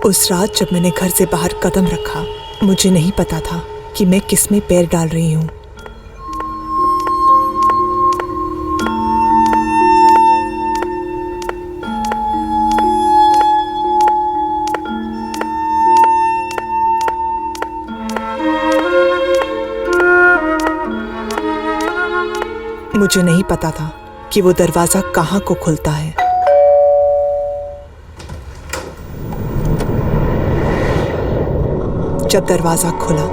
उस रात जब मैंने घर से बाहर कदम रखा, मुझे नहीं पता था कि मैं किस में पैर डाल रही हूँ। मुझे नहीं पता था कि वो दरवाजा कहाँ को खुलता है। जब दरवाजा खुला,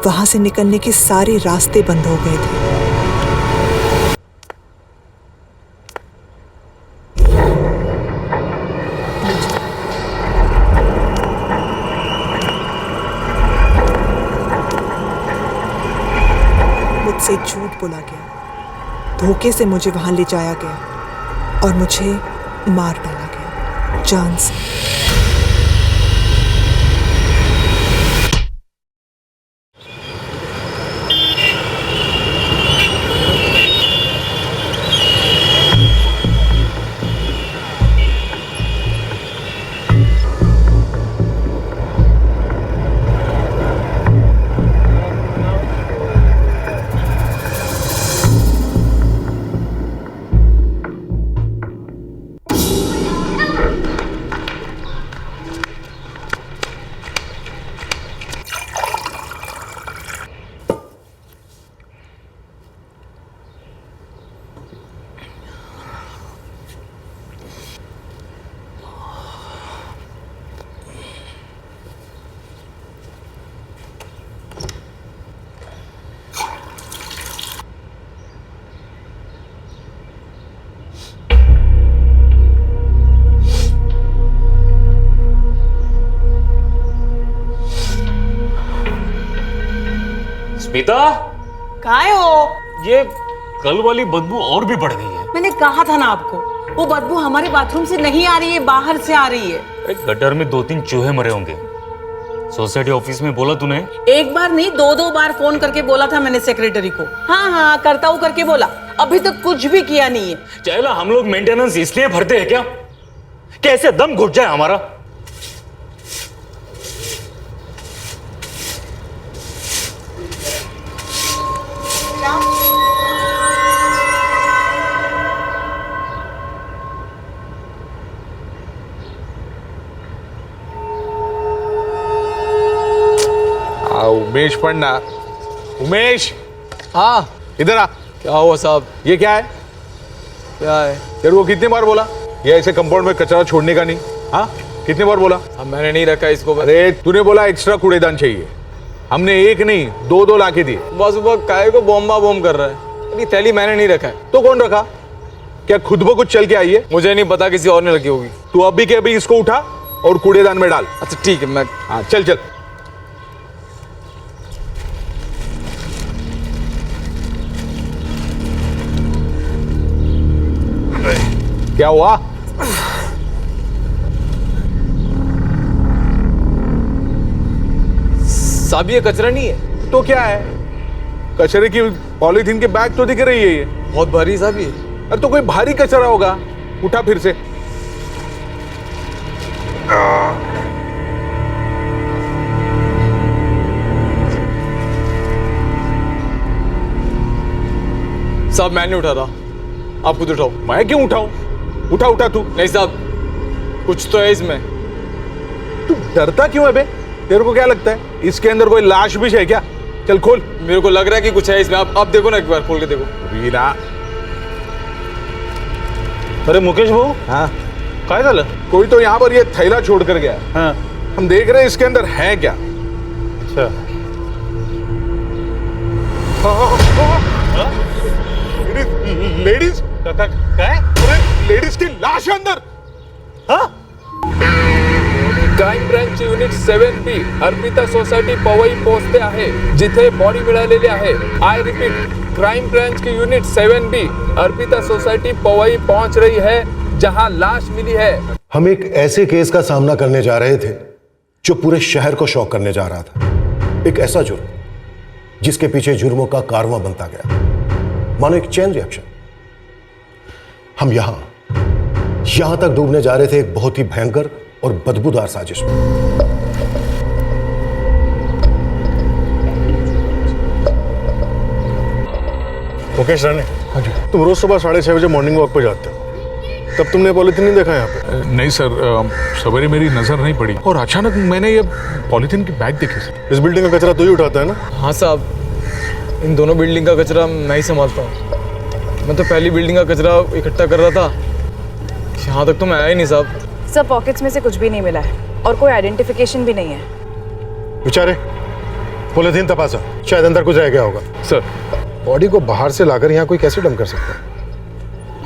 वहां से निकलने के सारे रास्ते बंद हो गए थे। मुझसे झूठ बोला गया, धोखे से मुझे वहां ले जाया गया और मुझे मार डाला गया जान से। स्मिता, काय हो? ये कल वाली बदबू और भी बढ़ गई है। मैंने कहा था ना आपको, वो बदबू हमारे बाथरूम से नहीं आ रही है, बाहर से आ रही है। एक गटर में 2-3 चूहे मरे होंगे। सोसाइटी ऑफिस में बोला तूने? एक बार नहीं, 2-2 बार फोन करके बोला था मैंने सेक्रेटरी को। हाँ हाँ करता हूँ करके बोला, अभी तक कुछ भी किया नहीं है। चला, हम लोग मेंटेनेंस इसलिए भरते हैं क्या? कैसे दम घुट जाए हमारा? उमेश पढ़ना। उमेश, हाँ इधर आ। क्या हुआ साहब? ये क्या है? क्या है? तेरे को कितनी बार बोला ये ऐसे कंपाउंड में कचरा छोड़ने का नहीं? हाँ, कितनी बार बोला? अब मैंने नहीं रखा इसको। अरे तूने बोला एक्स्ट्रा कूड़ेदान चाहिए, हमने एक नहीं 2-2 लाके दिए। सुबह सुबह काय को बॉम्बा बॉम्ब कर रहा है। अरे थैली मैंने नहीं रखा है। तो कौन रखा? क्या खुद ब कुछ चल के आई है? मुझे नहीं पता, किसी और ने रखी होगी। तू अभी के अभी इसको उठा और कूड़ेदान में डाल। अच्छा ठीक है, मैं हाँ चल चल। क्या हुआ? साहब ये कचरा नहीं है। तो क्या है? कचरे की पॉलीथीन के बैग तो दिख रही है ये। बहुत भारी साहब ये। अरे तो कोई भारी कचरा होगा, उठा फिर से। साहब मैं नहीं उठा रहा, आप खुद उठाओ। मैं क्यों उठाऊं? उठा उठा तू। नहीं साहब, कुछ तो है इसमें। तू डरता क्यों है बे? तेरे को क्या लगता है इसके अंदर कोई लाश भी है क्या? चल खोल। मेरे को लग रहा है कि कुछ है इसमें। आप देखो ना, एक बार खोल के देखो। वीरा। अरे मुकेश भाऊ, हाँ काय झालं? कोई तो यहाँ पर ये थैला छोड़ कर गया। हाँ, हम देख रहे हैं इसके अंदर है क्या। अच्छा। लेडीज काय? अरे लेडीज की लाश है अंदर। हाँ, crime branch unit 7B Arpita society Powai पोहोचते आहे, जिथे बॉडी मिळालेली आहे। आय रिपीट, क्राइम ब्रांच की unit 7B Arpita society Powai पहुंच रही है, जहां लाश मिली है। हम एक ऐसे केस का सामना करने जा रहे थे जो पूरे शहर को शॉक करने जा रहा था। एक ऐसा जुर्म जिसके पीछे जुर्मों का कारवां बनता गया, मानो एक चेन रिएक्शन। हम यहां तक डूबने जा रहे थे एक बहुत ही भयंकर और बदबूदार साजिश में। मुकेश राणे, हाँ जी, तुम रोज सुबह 6:30 बजे मॉर्निंग वॉक पे जाते हो, तब तुमने पॉलिथीन नहीं देखा यहाँ पे? नहीं सर, सवेरे मेरी नजर नहीं पड़ी और अचानक मैंने ये पॉलिथीन की बैग देखी सर। इस बिल्डिंग का कचरा तू ही उठाता है ना? हाँ साहब, इन दोनों बिल्डिंग का कचरा मैं ही संभालता हूँ। मैं तो पहली बिल्डिंग का कचरा इकट्ठा कर रहा था, यहाँ तक तो मैं आया ही नहीं साहब। सब पॉकेट्स में से कुछ भी नहीं मिला है और कोई आइडेंटिफिकेशन भी नहीं है। बेचारे पॉलिथीन तपासा, शायद अंदर कुछ रह गया होगा। सर, बॉडी को बाहर से लाकर यहाँ कोई कैसे डंप कर सकता है?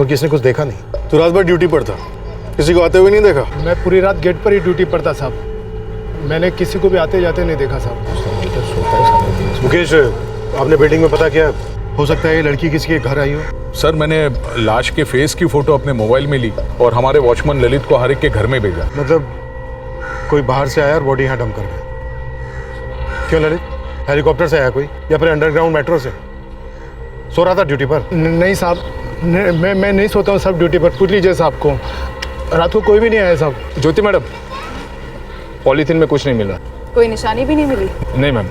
और किसने कुछ देखा नहीं? तू रात भर ड्यूटी पर था, किसी को आते हुए नहीं देखा? मैं पूरी रात गेट पर ही ड्यूटी पर था साहब, मैंने किसी को भी आते जाते नहीं देखा साहब। मुकेश, आपने बिल्डिंग में पता किया? हो सकता है ये लड़की किसी के घर आई हो। सर मैंने लाश के फेस की फोटो अपने मोबाइल में ली और हमारे वॉचमैन ललित को हर एक के घर में भेजा। मतलब कोई बाहर से आया और बॉडी यहाँ डंप कर गया। क्यों ललित, हेलीकॉप्टर से आया कोई या फिर अंडरग्राउंड मेट्रो से? सो रहा था ड्यूटी पर? नहीं साहब, मैं नहीं सोता हूँ साहब ड्यूटी पर। पूछ लीजिए साहब को, रात को कोई भी नहीं आया साहब। ज्योति मैडम, पॉलीथीन में कुछ नहीं मिला। कोई निशानी भी नहीं मिली? नहीं मैम,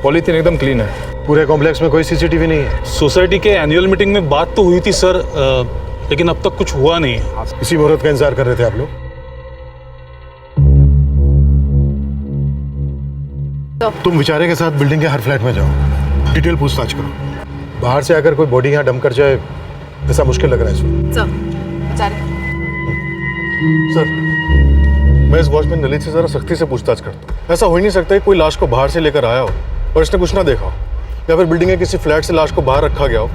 पॉलीथीन एकदम क्लीन है। पूरे कॉम्प्लेक्स में कोई सीसीटीवी नहीं है? सोसाइटी के एनुअल मीटिंग में बात तो हुई थी सर, लेकिन अब तक कुछ हुआ नहीं है। इसी मुहूर्त का इंतजार कर रहे थे आप लोग? तुम विचारे के साथ बिल्डिंग के हर फ्लैट में जाओ, डिटेल पूछताछ करो। बाहर से आकर कोई बॉडी यहाँ डंप कर जाए ऐसा मुश्किल लग रहा है इसमें। सर, मैं इस वॉचमैन ललित से जरा सख्ती से पूछताछ करता हूँ। ऐसा हो ही नहीं सकता है कोई लाश को बाहर से लेकर आया हो और इसने कुछ ना देखा हो, या फिर बिल्डिंग के किसी फ्लैट से लाश को बाहर रखा गया हो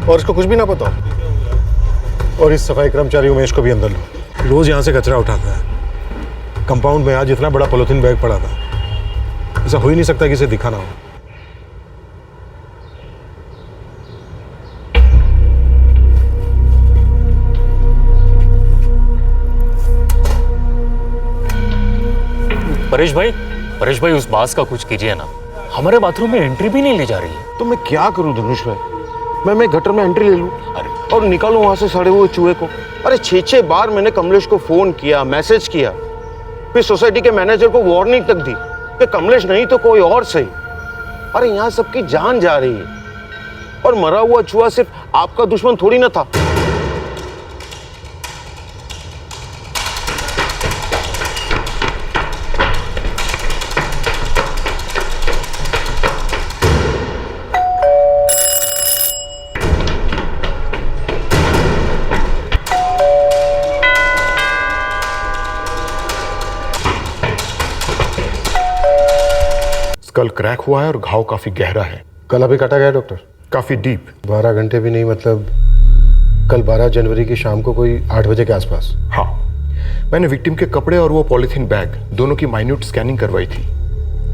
और इसको कुछ भी ना पता हो। और इस सफाई कर्मचारी उमेश को भी अंदर लो, रोज यहाँ से कचरा उठाता है। कंपाउंड में आज इतना बड़ा पॉलिथीन बैग पड़ा था, ऐसा हो ही नहीं सकता कि इसे दिखा ना हो। परेश भाई उस बात का कुछ कीजिए ना, हमारे बाथरूम में एंट्री भी नहीं ले जा रही है। तो मैं क्या करूं धनुष भाई? मैं गटर में एंट्री ले लूं और निकालूं वहां से सड़े हुए चूहे को? अरे 6 बार मैंने कमलेश को फोन किया, मैसेज किया, फिर सोसाइटी के मैनेजर को वार्निंग तक दी कि कमलेश नहीं तो कोई और सही। अरे यहाँ सबकी जान जा रही है और मरा हुआ चूहा सिर्फ आपका दुश्मन थोड़ी ना था। कल क्रैक हुआ है और घाव काफी गहरा है। कल अभी काटा गया डॉक्टर? काफी डीप। 12 घंटे भी नहीं, मतलब कल 12 जनवरी की शाम को कोई 8 बजे के आसपास। हाँ, मैंने विक्टिम के कपड़े और वो पॉलिथीन बैग दोनों की माइन्यूट स्कैनिंग करवाई थी,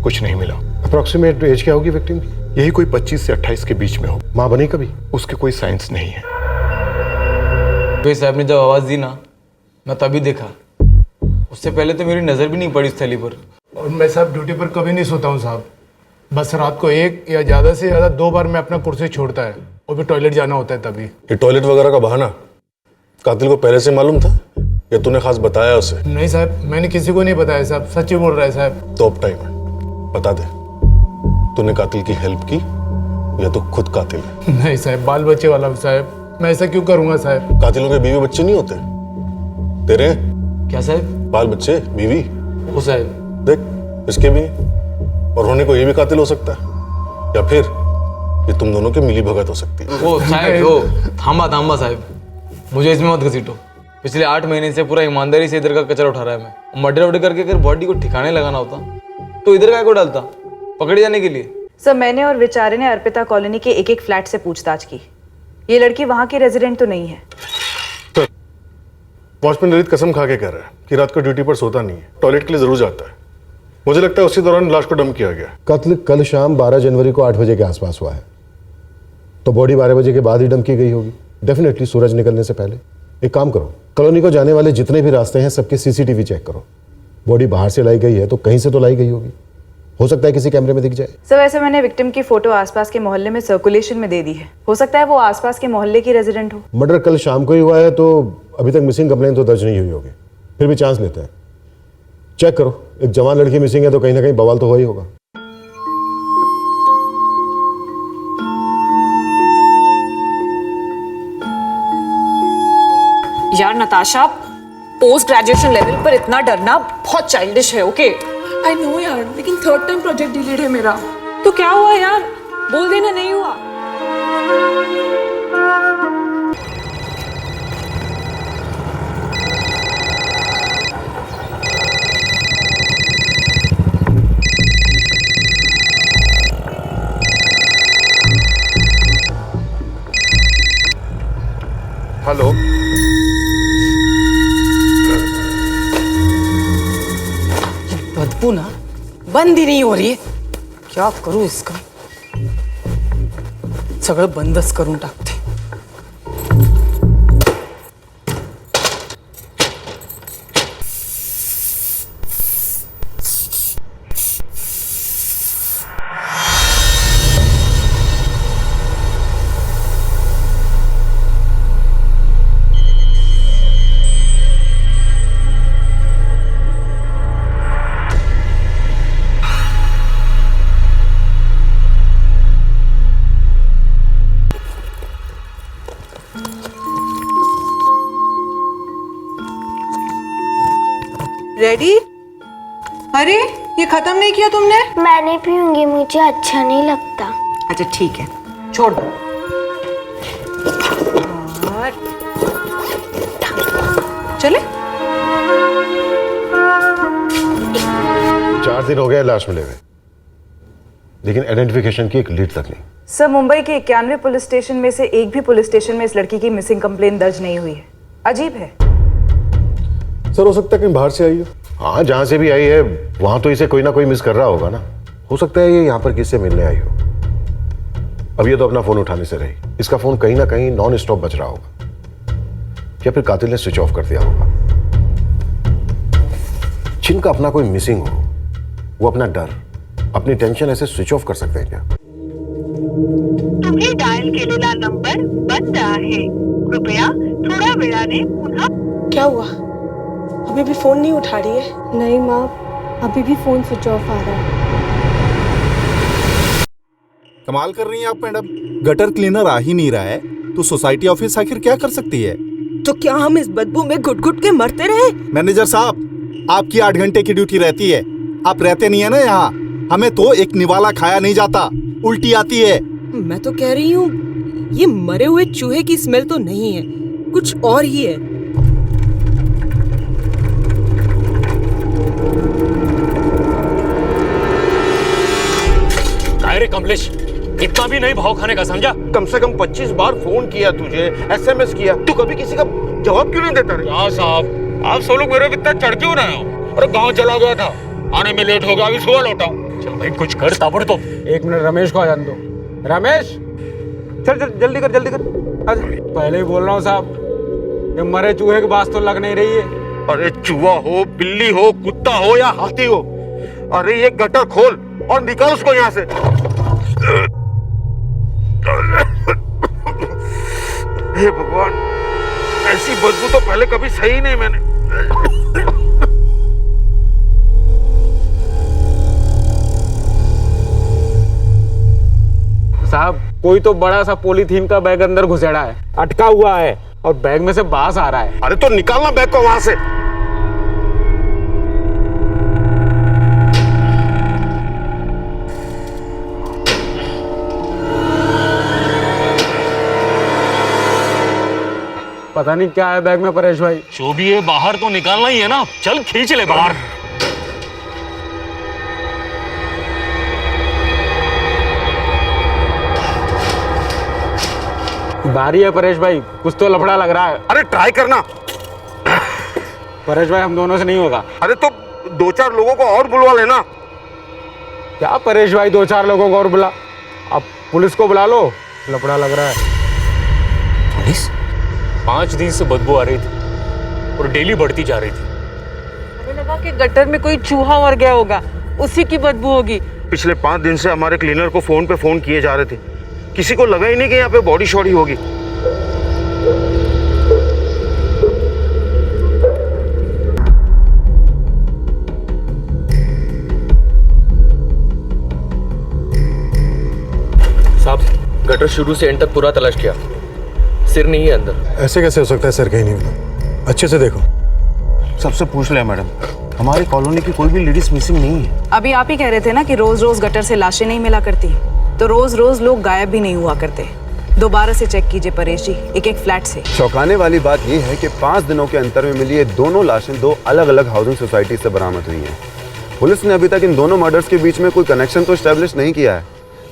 कुछ नहीं मिला। अप्रोक्सीमेट एज क्या होगी विक्टिम की? यही कोई 25 से 28 के बीच में हो। माँ बनी कभी? उसके कोई साइंस नहीं है। भाई साहब ने जब आवाज़ दी ना, मैं तभी देखा। उससे पहले तो मेरी नज़र भी नहीं पड़ी इस थैली पर। और मैं साहब ड्यूटी पर कभी नहीं सोता हूँ साहब, बस रात को 1 या ज़्यादा से ज़्यादा 2 बार मैं अपना कुर्सी छोड़ता है, और भी टॉयलेट जाना होता है तभी। ये टॉयलेट वगैरह का बहाना कातिल को पहले से मालूम था या तूने खास बताया उसे? नहीं साहब, मैंने किसी को नहीं बताया साहब, सच ही बोल रहा है साहब। तो अब टाइम है, बता दे, तूने कातिल की हेल्प की या तो खुद कातिल है? नहीं साहब, बाल बच्चे वाला साहब, मैं ऐसा क्यों करूँगा साहब? कातिलों के बीवी बच्चे नहीं होते तेरे? क्या साहब? बाल बच्चे, बीवी। वो साहब देख, इसके भी, और होने को ये भी कातिल हो सकता है, या फिर ये तुम दोनों की मिली भगत हो सकती है। वो साहब, वो थांबा साहब, मुझे इसमें मत घसीटो। पिछले 8 महीने से पूरा ईमानदारी से इधर का कचरा उठा रहा है मैं। मर्डर वर्डर करके अगर बॉडी को ठिकाने लगाना होता तो इधर काय को डालता, पकड़े जाने के लिए। सर, मैंने और विचारे ने अर्पिता कॉलोनी के एक फ्लैट से पूछताछ की। ये लड़की वहाँ की रेजिडेंट तो नहीं है। वॉचमैन ललित कसम खा के कह रहा है कि रात को ड्यूटी पर सोता नहीं है, टॉयलेट के लिए जरूर जाता है। मुझे लगता है उसी दौरान लाश को डंप किया गया। कत्ल कल शाम 12 जनवरी को 8 बजे के आसपास हुआ है, तो बॉडी 12 बजे के बाद ही डंप की गई होगी, डेफिनेटली सूरज निकलने से पहले। एक काम करो, कॉलोनी को जाने वाले जितने भी रास्ते हैं सबके सीसीटीवी चेक करो। बॉडी बाहर से लाई गई है तो कहीं से तो लाई गई होगी, हो सकता है किसी कैमरे में दिख जाए। सर, वैसे मैंने विक्टिम की फोटो आसपास के मोहल्ले में सर्कुलेशन में दे दी है, हो सकता है वो आसपास के मोहल्ले की रेजिडेंट हो। मर्डर कल शाम को ही हुआ है तो अभी तक मिसिंग कंप्लेंट तो दर्ज नहीं हुई होगी, फिर भी चांस लेते हैं। चेक करो, एक जवान लड़की मिसिंग है तो कहीं ना कहीं बवाल तो हो ही होगा। यार नताशा, पोस्ट ग्रेजुएशन लेवल पर इतना डरना बहुत चाइल्डिश है। ओके आई नो यार, लेकिन 3rd टाइम प्रोजेक्ट डिलीट है मेरा। तो क्या हुआ यार, बोल देना नहीं हुआ। हेलो, बदबू ना बंद ही नहीं हो रही है, क्या करूं इसका, सगळं बंदच करून टाकते। रेडी? अरे ये खत्म नहीं किया तुमने? मैं नहीं पीऊंगी, मुझे अच्छा नहीं लगता। अच्छा ठीक है, छोड़ दो। और चले। 4 दिन हो गए लाश मिले हुए, लेकिन आइडेंटिफिकेशन की एक लीड तक नहीं। सर, मुंबई के 91 पुलिस स्टेशन में से एक भी पुलिस स्टेशन में इस लड़की की मिसिंग कंप्लेंट दर्ज नहीं हुई है। अजीब है। सर हो सकता है कहीं बाहर से आई हो। हाँ, जहां से भी आई है वहां तो इसे कोई ना कोई मिस कर रहा होगा ना। हो सकता है ये यहाँ पर किससे मिलने आई हो। अब ये तो अपना फोन उठाने से रही, इसका फोन कहीं ना कहीं नॉन स्टॉप बज रहा होगा, या फिर कातिल ने स्विच ऑफ कर दिया होगा। जिनका अपना कोई मिसिंग हो वो अपना डर, अपनी टेंशन ऐसे स्विच ऑफ कर सकते हैं क्या? तुम्हें डायल केलेला नंबर बंद आहे, कृपया थोड़ा वेळाने पुन्हा। क्या हुआ, अभी भी फोन नहीं उठा रही है? नहीं माँ, अभी भी फोन स्विच ऑफ आ रहा है। कमाल कर रही हैं आप मैडम, गटर क्लीनर आ ही नहीं रहा है तो सोसाइटी ऑफिस आखिर क्या कर सकती है? तो क्या हम इस बदबू में घुट घुट के मरते रहे? मैनेजर साहब, आपकी 8 घंटे की ड्यूटी रहती है, आप रहते नहीं है ना यहाँ। हमें तो एक निवाला खाया नहीं जाता, उल्टी आती है। मैं तो कह रही हूँ ये मरे हुए चूहे की स्मेल तो नहीं है, कुछ और ही है। अरे कमलेश, इतना भी नहीं भाव खाने का, समझा? कम से कम 25 बार फोन किया तुझे, SMS किया, तू कभी किसी का जवाब क्यों नहीं देता रे? क्या साहब, आप सब लोग मेरे पे इतना चढ़ क्यों रहे हो? अरे गांव चला गया था, आने में लेट हो गया, अभी सुबह लौटा हूँ। चल भाई कुछ कर ताबड़तोड़। 1 मिनट रमेश को आ जाने दो। रमेश, चल चल जल्दी कर जल्दी कर। पहले ही बोल रहा हूँ साहब, ये मरे चूहे की बात तो लग नहीं रही है। अरे चूहा हो, बिल्ली हो, कुत्ता हो या हाथी हो, अरे ये गटर खोल और निकाल उसको यहाँ से। हे भगवान, ऐसी बदबू तो पहले कभी सही नहीं मैंने। साहब, कोई तो बड़ा सा पॉलीथीन का बैग अंदर घुसेड़ा है, अटका हुआ है और बैग में से बांस आ रहा है। अरे तो निकालना बैग को वहां से। पता नहीं क्या है बैग में परेश भाई। जो भी है बाहर तो निकालना ही है ना, चल खींच ले बाहर। बारी है परेश भाई, कुछ तो लफड़ा लग रहा है। अरे ट्राई करना। परेश भाई, हम दोनों से नहीं होगा। अरे तो 2-4 लोगों को और बुलवा लेना। क्या परेश भाई, 2-4 लोगों को और बुला, अब पुलिस को बुला लो, लफड़ा लग रहा है। पुलिस? 5 दिन से बदबू आ रही थी और डेली बढ़ती जा रही थी। हमें लगा कि गटर में कोई चूहा मर गया होगा, उसी की बदबू होगी। पिछले 5 दिन से हमारे क्लीनर को फोन पे फोन किए जा रहे थे, किसी को लगा ही नहीं कि यहाँ पे बॉडी शॉडी होगी। साहब गटर शुरू से एंड तक पूरा तलाश किया, सिर नहीं है अंदर। ऐसे कैसे हो सकता है? सर कहीं नहीं मिला। अच्छे से देखो। सबसे पूछ लिया मैडम, हमारी कॉलोनी की कोई भी लेडीज मिसिंग नहीं है। अभी आप ही कह रहे थे ना कि रोज रोज गटर से लाशें नहीं मिला करती, तो रोज रोज लोग गायब भी नहीं हुआ करते। दोबारा से चेक कीजिए परेश जी, एक एक फ्लैट से। चौंकाने वाली बात यह है कि 5 दिनों के अंतर में मिली ये दोनों लाशें 2 अलग अलग हाउसिंग सोसाइटी से बरामद हुई हैं। पुलिस ने अभी तक इन दोनों मर्डर्स के बीच में कोई कनेक्शन तो एस्टेब्लिश नहीं किया है,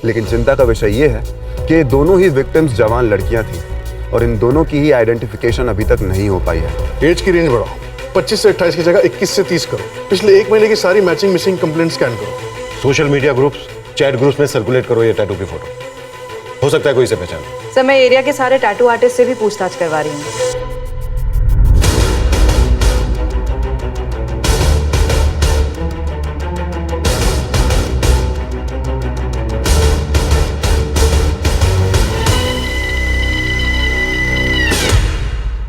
लेकिन चिंता का विषय ये है कि दोनों ही विक्टिम्स जवान लड़कियां थीं और इन दोनों की ही आइडेंटिफिकेशन अभी तक नहीं हो पाई है। एज की रेंज बढ़ाओ, 25 से 28 की जगह 21 से 30 करो। पिछले 1 महीने की सारी मैचिंग मिसिंग कंप्लेंट स्कैन करो। Social media groups, chat groups में सर्कुलेट करो ये टैटू की फोटो। हो सकता है कोई इसे पहचान। सर मैं एरिया के सारे टैटू आर्टिस्ट से भी पूछताछ करवा रही हूँ।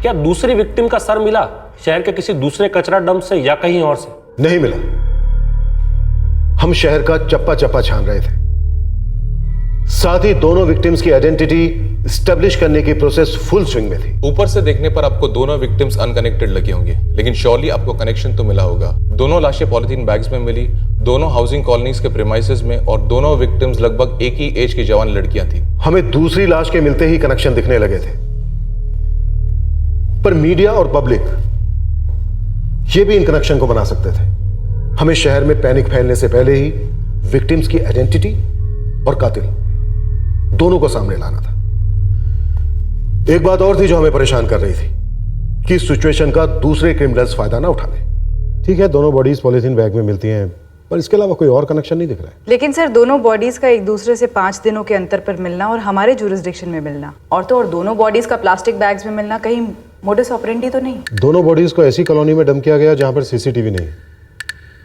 क्या दूसरी विक्टिम का सर मिला शहर के किसी दूसरे कचरा डंप से या कहीं और से? नहीं मिला। हम शहर का चप्पा चप्पा छान रहे थे, साथ ही दोनों विक्टिम्स की आइडेंटिटी एस्टेब्लिश करने की प्रोसेस फुल स्विंग में थी। ऊपर से देखने पर आपको दोनों विक्टिम्स अनकनेक्टेड लगी होंगी, लेकिन श्योरली आपको कनेक्शन तो मिला होगा। दोनों लाशें पॉलिथीन बैग्स में मिली, दोनों हाउसिंग कॉलोनीज के प्रीमाइसेस में, और दोनों विक्टिम्स लगभग एक ही एज की जवान लड़कियां थी। हमें दूसरी लाश के मिलते ही कनेक्शन दिखने लगे थे, पर मीडिया और पब्लिक ये भी इन कनेक्शन को बना सकते थे। हमें शहर में पैनिक फैलने से पहले ही विक्टिम्स की आइडेंटिटी और कातिल दोनों को सामने लाना था। एक बात और थी जो हमें परेशान कर रही थी कि इस सिचुएशन का दूसरे क्रिमिनल्स फायदा ना उठा लें। ठीक है, दोनों बॉडीज पॉलिथीन बैग में मिलती हैं, पर इसके अलावा कोई और कनेक्शन नहीं दिख रहा है। लेकिन सर दोनों बॉडीज का एक दूसरे से 5 दिनों के अंतर पर मिलना और हमारे जुरिस्डिक्शन में मिलना, और तो और दोनों बॉडीज का प्लास्टिक बैग्स में मिलना, कहीं मोडस ऑपरेंडी तो नहीं? दोनों बॉडीज को ऐसी कॉलोनी में डंप किया गया जहां पर सीसीटीवी नहीं,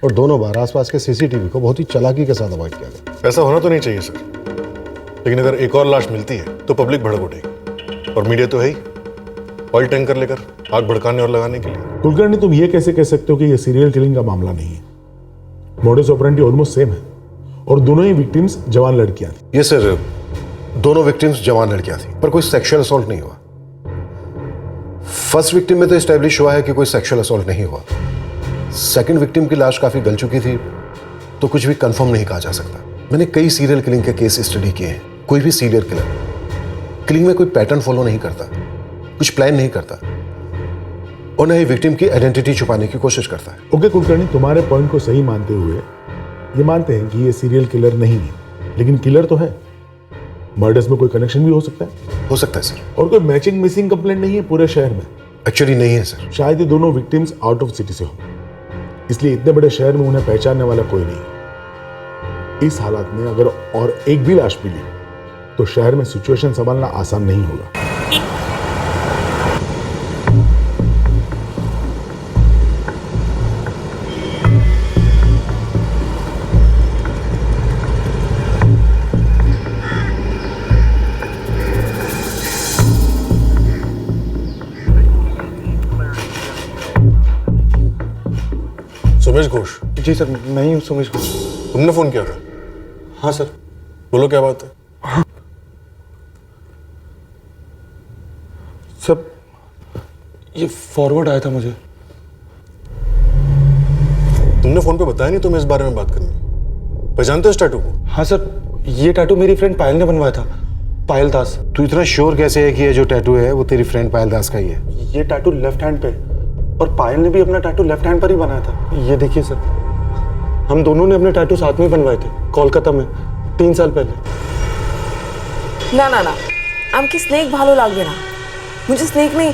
और दोनों बार आसपास के सीसीटीवी को बहुत ही चालाकी के साथ अवॉइड किया गया। ऐसा होना तो नहीं चाहिए सर, लेकिन अगर एक और लाश मिलती है तो पब्लिक भड़क उठेगी, और मीडिया तो है ही ऑयल टैंकर लेकर आग भड़काने और लगाने के लिए। कुलकर्णी, तुम ये कैसे कह सकते हो कि ये सीरियल किलिंग का मामला नहीं है? मोडस ऑपरेंडी ऑलमोस्ट सेम है, और दोनों ही विक्टिम्स जवान लड़कियां थी। ये सर, दोनों विक्टिम्स जवान लड़कियां थी, पर कोई सेक्सुअल असॉल्ट नहीं हुआ। फर्स्ट विक्टिम में तो एस्टैब्लिश हुआ है कि कोई सेक्सुअल असॉल्ट नहीं हुआ। सेकंड विक्टिम की लाश काफी गल चुकी थी, तो कुछ भी कंफर्म नहीं कहा जा सकता। मैंने कई सीरियल किलिंग के केस स्टडी किए हैं। कोई भी सीरियल किलिंग में कोई पैटर्न फॉलो नहीं करता, कुछ प्लान नहीं करता, और न ही विक्टिम की आइडेंटिटी छुपाने की कोशिश करता है। ओके कुलकर्णी, तुम्हारे पॉइंट को सही मानते हुए ये मानते हैं कि ये सीरियल किलर नहीं है, लेकिन किलर तो है। मर्डर्स में कोई कनेक्शन भी हो सकता है। हो सकता है सर। और कोई मैचिंग मिसिंग कंप्लेंट नहीं है पूरे शहर में? एक्चुअली नहीं है सर। शायद ये दोनों विक्टिम्स आउट ऑफ सिटी से हो, इसलिए इतने बड़े शहर में उन्हें पहचानने वाला कोई नहीं। इस हालात में अगर और एक भी लाश मिली तो शहर में सिचुएशन संभालना आसान नहीं होगा। सुमेश घोष? जी सर, मैं ही हूँ सुमेश घोष। तुमने फोन किया था? हाँ सर। बोलो क्या बात है? हाँ सर, ये फॉरवर्ड आया था मुझे। तुमने फोन पे बताया नहीं तुम्हें इस बारे में बात करनी? पहचानते हो इस टैटू को? हाँ सर, ये टैटू मेरी फ्रेंड पायल ने बनवाया था, पायल दास। तू इतना श्योर कैसे है कि ये जो टैटू है वो तेरी फ्रेंड पायल दास का ही है? ये टैटू लेफ्ट हैंड पे, और पायल ने भी अपना टैटू लेफ्ट हैंड पर ही बनाया था। ये देखिए सर, हम दोनों ने अपने टैटू साथ में बनवाए थे कोलकाता में 3 साल पहले। ना ना ना, आमकी स्नेक भालो लागবে ना। मुझे स्नेक नहीं,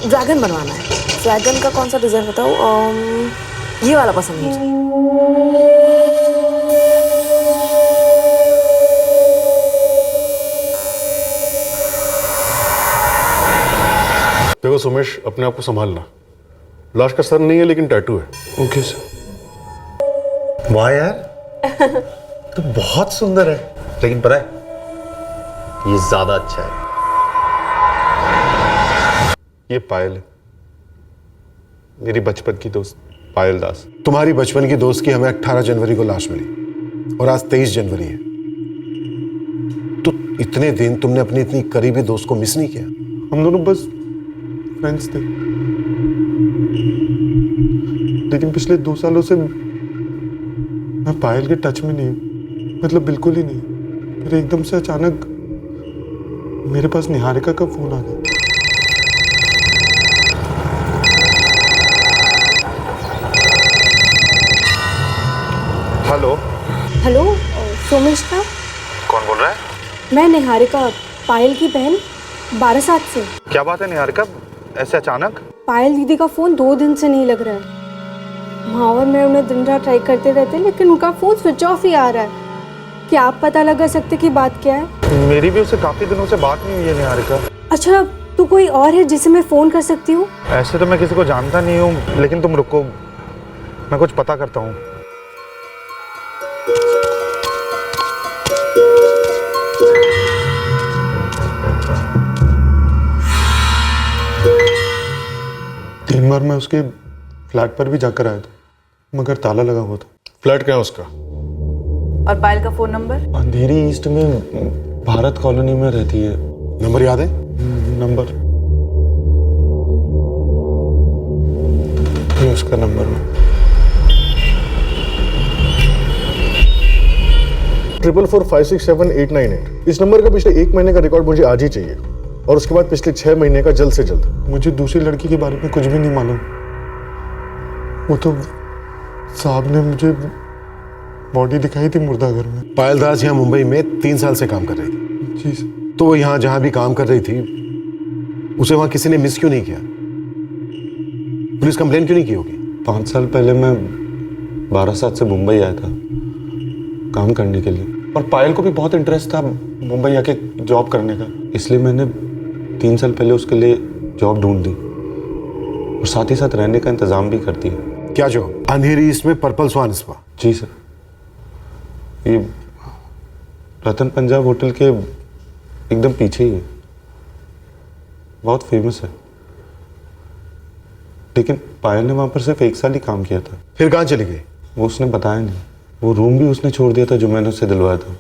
ड्रैगन बनवाना है। ड्रैगन का कौन सा डिजाइन बताओ? ये वाला पसंद है मुझे। देखो सुमेश, अपने आप को संभालना। लाश का सर नहीं है, लेकिन टैटू है। Okay sir. वाह यार, तो बहुत सुंदर है, लेकिन पता है ये ज्यादा अच्छा है। ये पायल है, मेरी बचपन की दोस्त पायल दास। तुम्हारी बचपन की दोस्त की हमें 18 जनवरी को लाश मिली, और आज 23 जनवरी है। तो इतने दिन तुमने अपनी इतनी करीबी दोस्त को मिस नहीं किया? हम दोनों बस फ्रेंड्स थे, लेकिन पिछले 2 सालों से मैं पायल के टच में नहीं हूँ, मतलब बिल्कुल ही नहीं। फिर एकदम से अचानक मेरे पास निहारिका का फोन आ गया। हेलो। हेलो सोमिश्रा, कौन बोल रहा है? मैं निहारिका, पायल की बहन, बारासात से। क्या बात है निहारिका, ऐसे अचानक? पायल दीदी का फ़ोन 2 दिन से नहीं लग रहा है। माँ और मैं उन्हें दिन रात ट्राई करते रहते, लेकिन उनका फ़ोन स्विच ऑफ ही आ रहा है। क्या आप पता लगा सकते कि बात क्या है? मेरी भी उससे काफी दिनों से बात नहीं हुई है निहारिका। अच्छा, तो कोई और है जिसे मैं फ़ोन कर सकती हूँ? ऐसे तो मैं किसी को जानता नहीं हूँ, लेकिन तुम रुको, मैं कुछ पता करता हूँ। तीन बार मैं उसके फ्लैट पर भी जाकर आया था, मगर ताला लगा हुआ था। फ्लैट क्या है उसका? और पायल का फोन नंबर? अंधेरी ईस्ट में भारत कॉलोनी में रहती है। नंबर याद है? नंबर ये उसका नंबर है। 444567898। इस नंबर का पिछले 1 महीने का रिकॉर्ड मुझे आज ही चाहिए, और उसके बाद पिछले 6 महीने का जल्द से जल्द। मुझे दूसरी लड़की के बारे में कुछ भी नहीं मालूम। वो तो साहब ने मुझे बॉडी दिखाई थी मुर्दा घर में। पायल दास यहाँ मुंबई में 3 साल से काम कर रही थी। जी सर। तो वो यहाँ जहाँ भी काम कर रही थी, उसे वहाँ किसी ने मिस क्यों नहीं किया? पुलिस कंप्लेन क्यों नहीं की होगी? 5 साल पहले मैं बारासात से मुंबई आया था काम करने के लिए, और पायल को भी बहुत इंटरेस्ट था मुंबई आके जॉब करने का, इसलिए मैंने 3 साल पहले उसके लिए जॉब ढूंढ दी, और साथ ही साथ रहने का इंतजाम भी कर दिया। क्या जॉब? अंधेरी इसमें पर्पल स्वान स्पा? जी सर, ये रतन पंजाब होटल के एकदम पीछे ही है, बहुत फेमस है। लेकिन पायल ने वहाँ पर सिर्फ 1 साल ही काम किया था। फिर कहाँ चली गई? वो उसने बताया नहीं। वो रूम भी उसने छोड़ दिया था जो मैंने उससे दिलवाया था,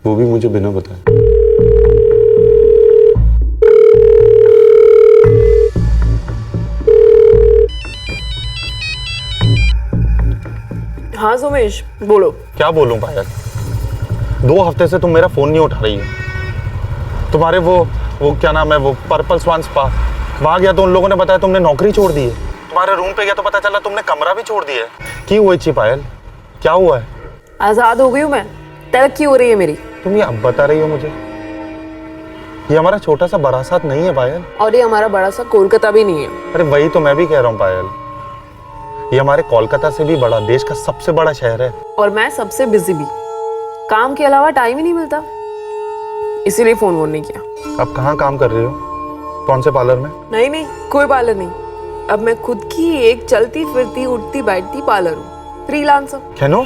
वो भी मुझे बिना बताए। हाँ सोमेश, बोलो। क्या बोलूं पायल, 2 हफ्ते से तुम मेरा फोन नहीं उठा रही हो। तुम्हारे वो क्या नाम है, वो पर्पल स्वान स्पा, वहां गया तो उन लोगों ने बताया तुमने नौकरी छोड़ दी है। तुम्हारे रूम पे गया तो पता चला तुमने कमरा भी छोड़ दिया है। क्यों हुई थी पायल, क्या हुआ है? आजाद हो गई हूँ मैं, तरक्की हो रही है मेरी। तुम ये अब बता रही हो मुझे? ये हमारा छोटा सा बारासात नहीं है पायल, और ये हमारा बड़ा सा कोलकाता भी नहीं है। अरे वही तो मैं भी कह रहा हूँ पायल, ये हमारे कोलकाता से भी बड़ा, देश का सबसे बड़ा शहर है। और मैं सबसे बिजी भी, काम के अलावा टाइम ही नहीं मिलता, इसीलिए फोन नहीं किया। अब कहाँ काम कर रही हो? कौन से पार्लर में? नहीं, कोई पार्लर नहीं। अब मैं खुद की एक चलती फिरती उठती बैठती पार्लर हूँ, फ्रीलांसर। कैनो,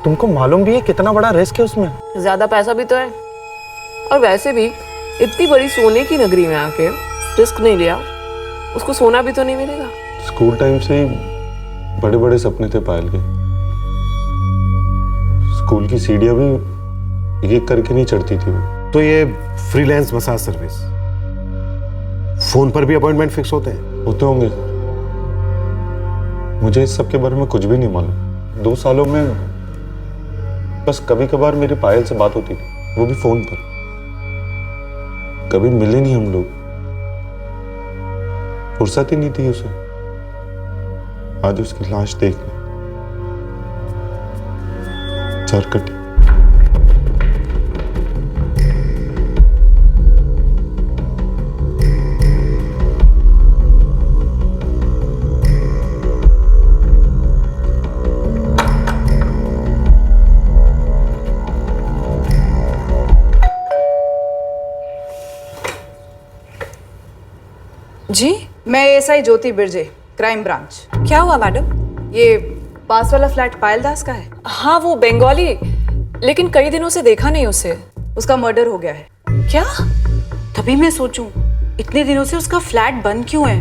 तुमको मालूम भी है कितना बड़ा रिस्क है उसमें? ज्यादा पैसा भी तो है, और वैसे भी इतनी बड़ी सोने की नगरी में आके रिस्क नहीं लिया, उसको सोना भी तो नहीं मिलेगा। स्कूल टाइम से ही बड़े बड़े सपने थे पायल के। स्कूल की सीढ़ियां भी एक करके नहीं चढ़ती थी वो। तो ये फ्रीलांस मसाज सर्विस, फोन पर भी अपॉइंटमेंट फिक्स होते हैं? होते होंगे। मुझे इस सब के बारे में कुछ भी नहीं मालूम। 2 सालों में बस कभी कभार मेरी पायल से बात होती थी, वो भी फोन पर। कभी मिले नहीं हम लोग, फुर्सत ही नहीं थी उसे। आज उसकी लाश देख ली, सर कटी। जी, मैं एएसआई ज्योति बिरजे, क्राइम ब्रांच। क्या हुआ मैडम? ये पास वाला फ्लैट पायल दास का है? हाँ, वो बंगाली, लेकिन कई दिनों से देखा नहीं उसे। उसका मर्डर हो गया है। क्या? तभी मैं सोचूं, इतने दिनों से उसका फ्लैट बंद क्यों है?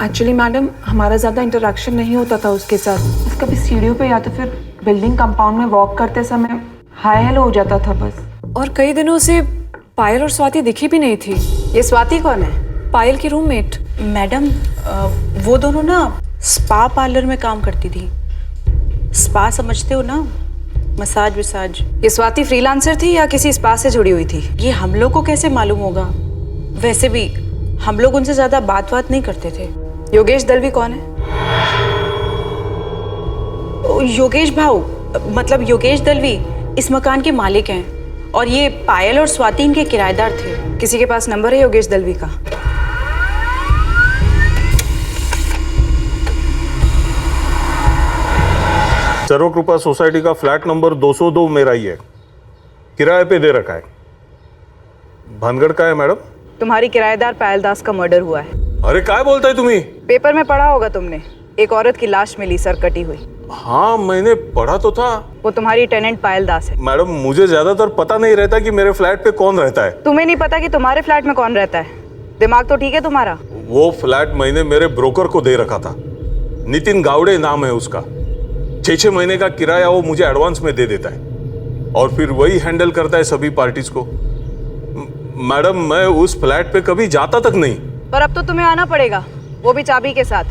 एक्चुअली मैडम, हमारा ज़्यादा इंटरेक्शन नहीं होता था उसके साथ। कभी सीढ़ियों पे या तो फिर बिल्डिंग कंपाउंड में वॉक करते समय हाय हेलो हो जाता था बस। और कई दिनों से पायल और स्वाति दिखी भी नहीं थी। ये स्वाति कौन है? पायल की रूममेट। मैडम वो दोनों ना स्पा पार्लर में काम करती थी। स्पा समझते हो ना, मसाज विसाज। ये स्वाति फ्रीलांसर थी या किसी स्पा से जुड़ी हुई थी? ये हम लोग को कैसे मालूम होगा? वैसे भी हम लोग उनसे ज्यादा बात नहीं करते थे। योगेश दलवी कौन है? योगेश भाऊ, मतलब योगेश दलवी इस मकान के मालिक हैं और ये पायल और स्वाति इनके किराएदार थे। किसी के पास नंबर है योगेश दलवी का? सर्वकृपा सोसाइटी का फ्लैट नंबर 202 मेरा ही है, किराए पे दे रखा है। भानगढ़ का है मैडम? तुम्हारी किराएदार पायल दास का मर्डर हुआ है। अरे क्या बोलता है तुम्ही? पेपर में पढ़ा होगा तुमने, एक औरत की लाश मिली सर कटी हुई। हाँ मैंने पढ़ा तो था। वो तुम्हारी टेनेंट पायल दास है। मैडम मुझे ज्यादातर पता नहीं रहता कि मेरे फ्लैट पे कौन रहता है। तुम्हें नहीं पता कि तुम्हारे फ्लैट में कौन रहता है? दिमाग तो ठीक है तुम्हारा? वो फ्लैट मैंने मेरे ब्रोकर को दे रखा था, नितिन गावड़े नाम है उसका। 6 महीने का किराया वो मुझे एडवांस में दे देता है और फिर वही हैंडल करता है सभी पार्टीज को। मैडम मैं उस फ्लैट पे कभी जाता तक नहीं। पर अब तो तुम्हें आना पड़ेगा, वो भी चाबी के साथ,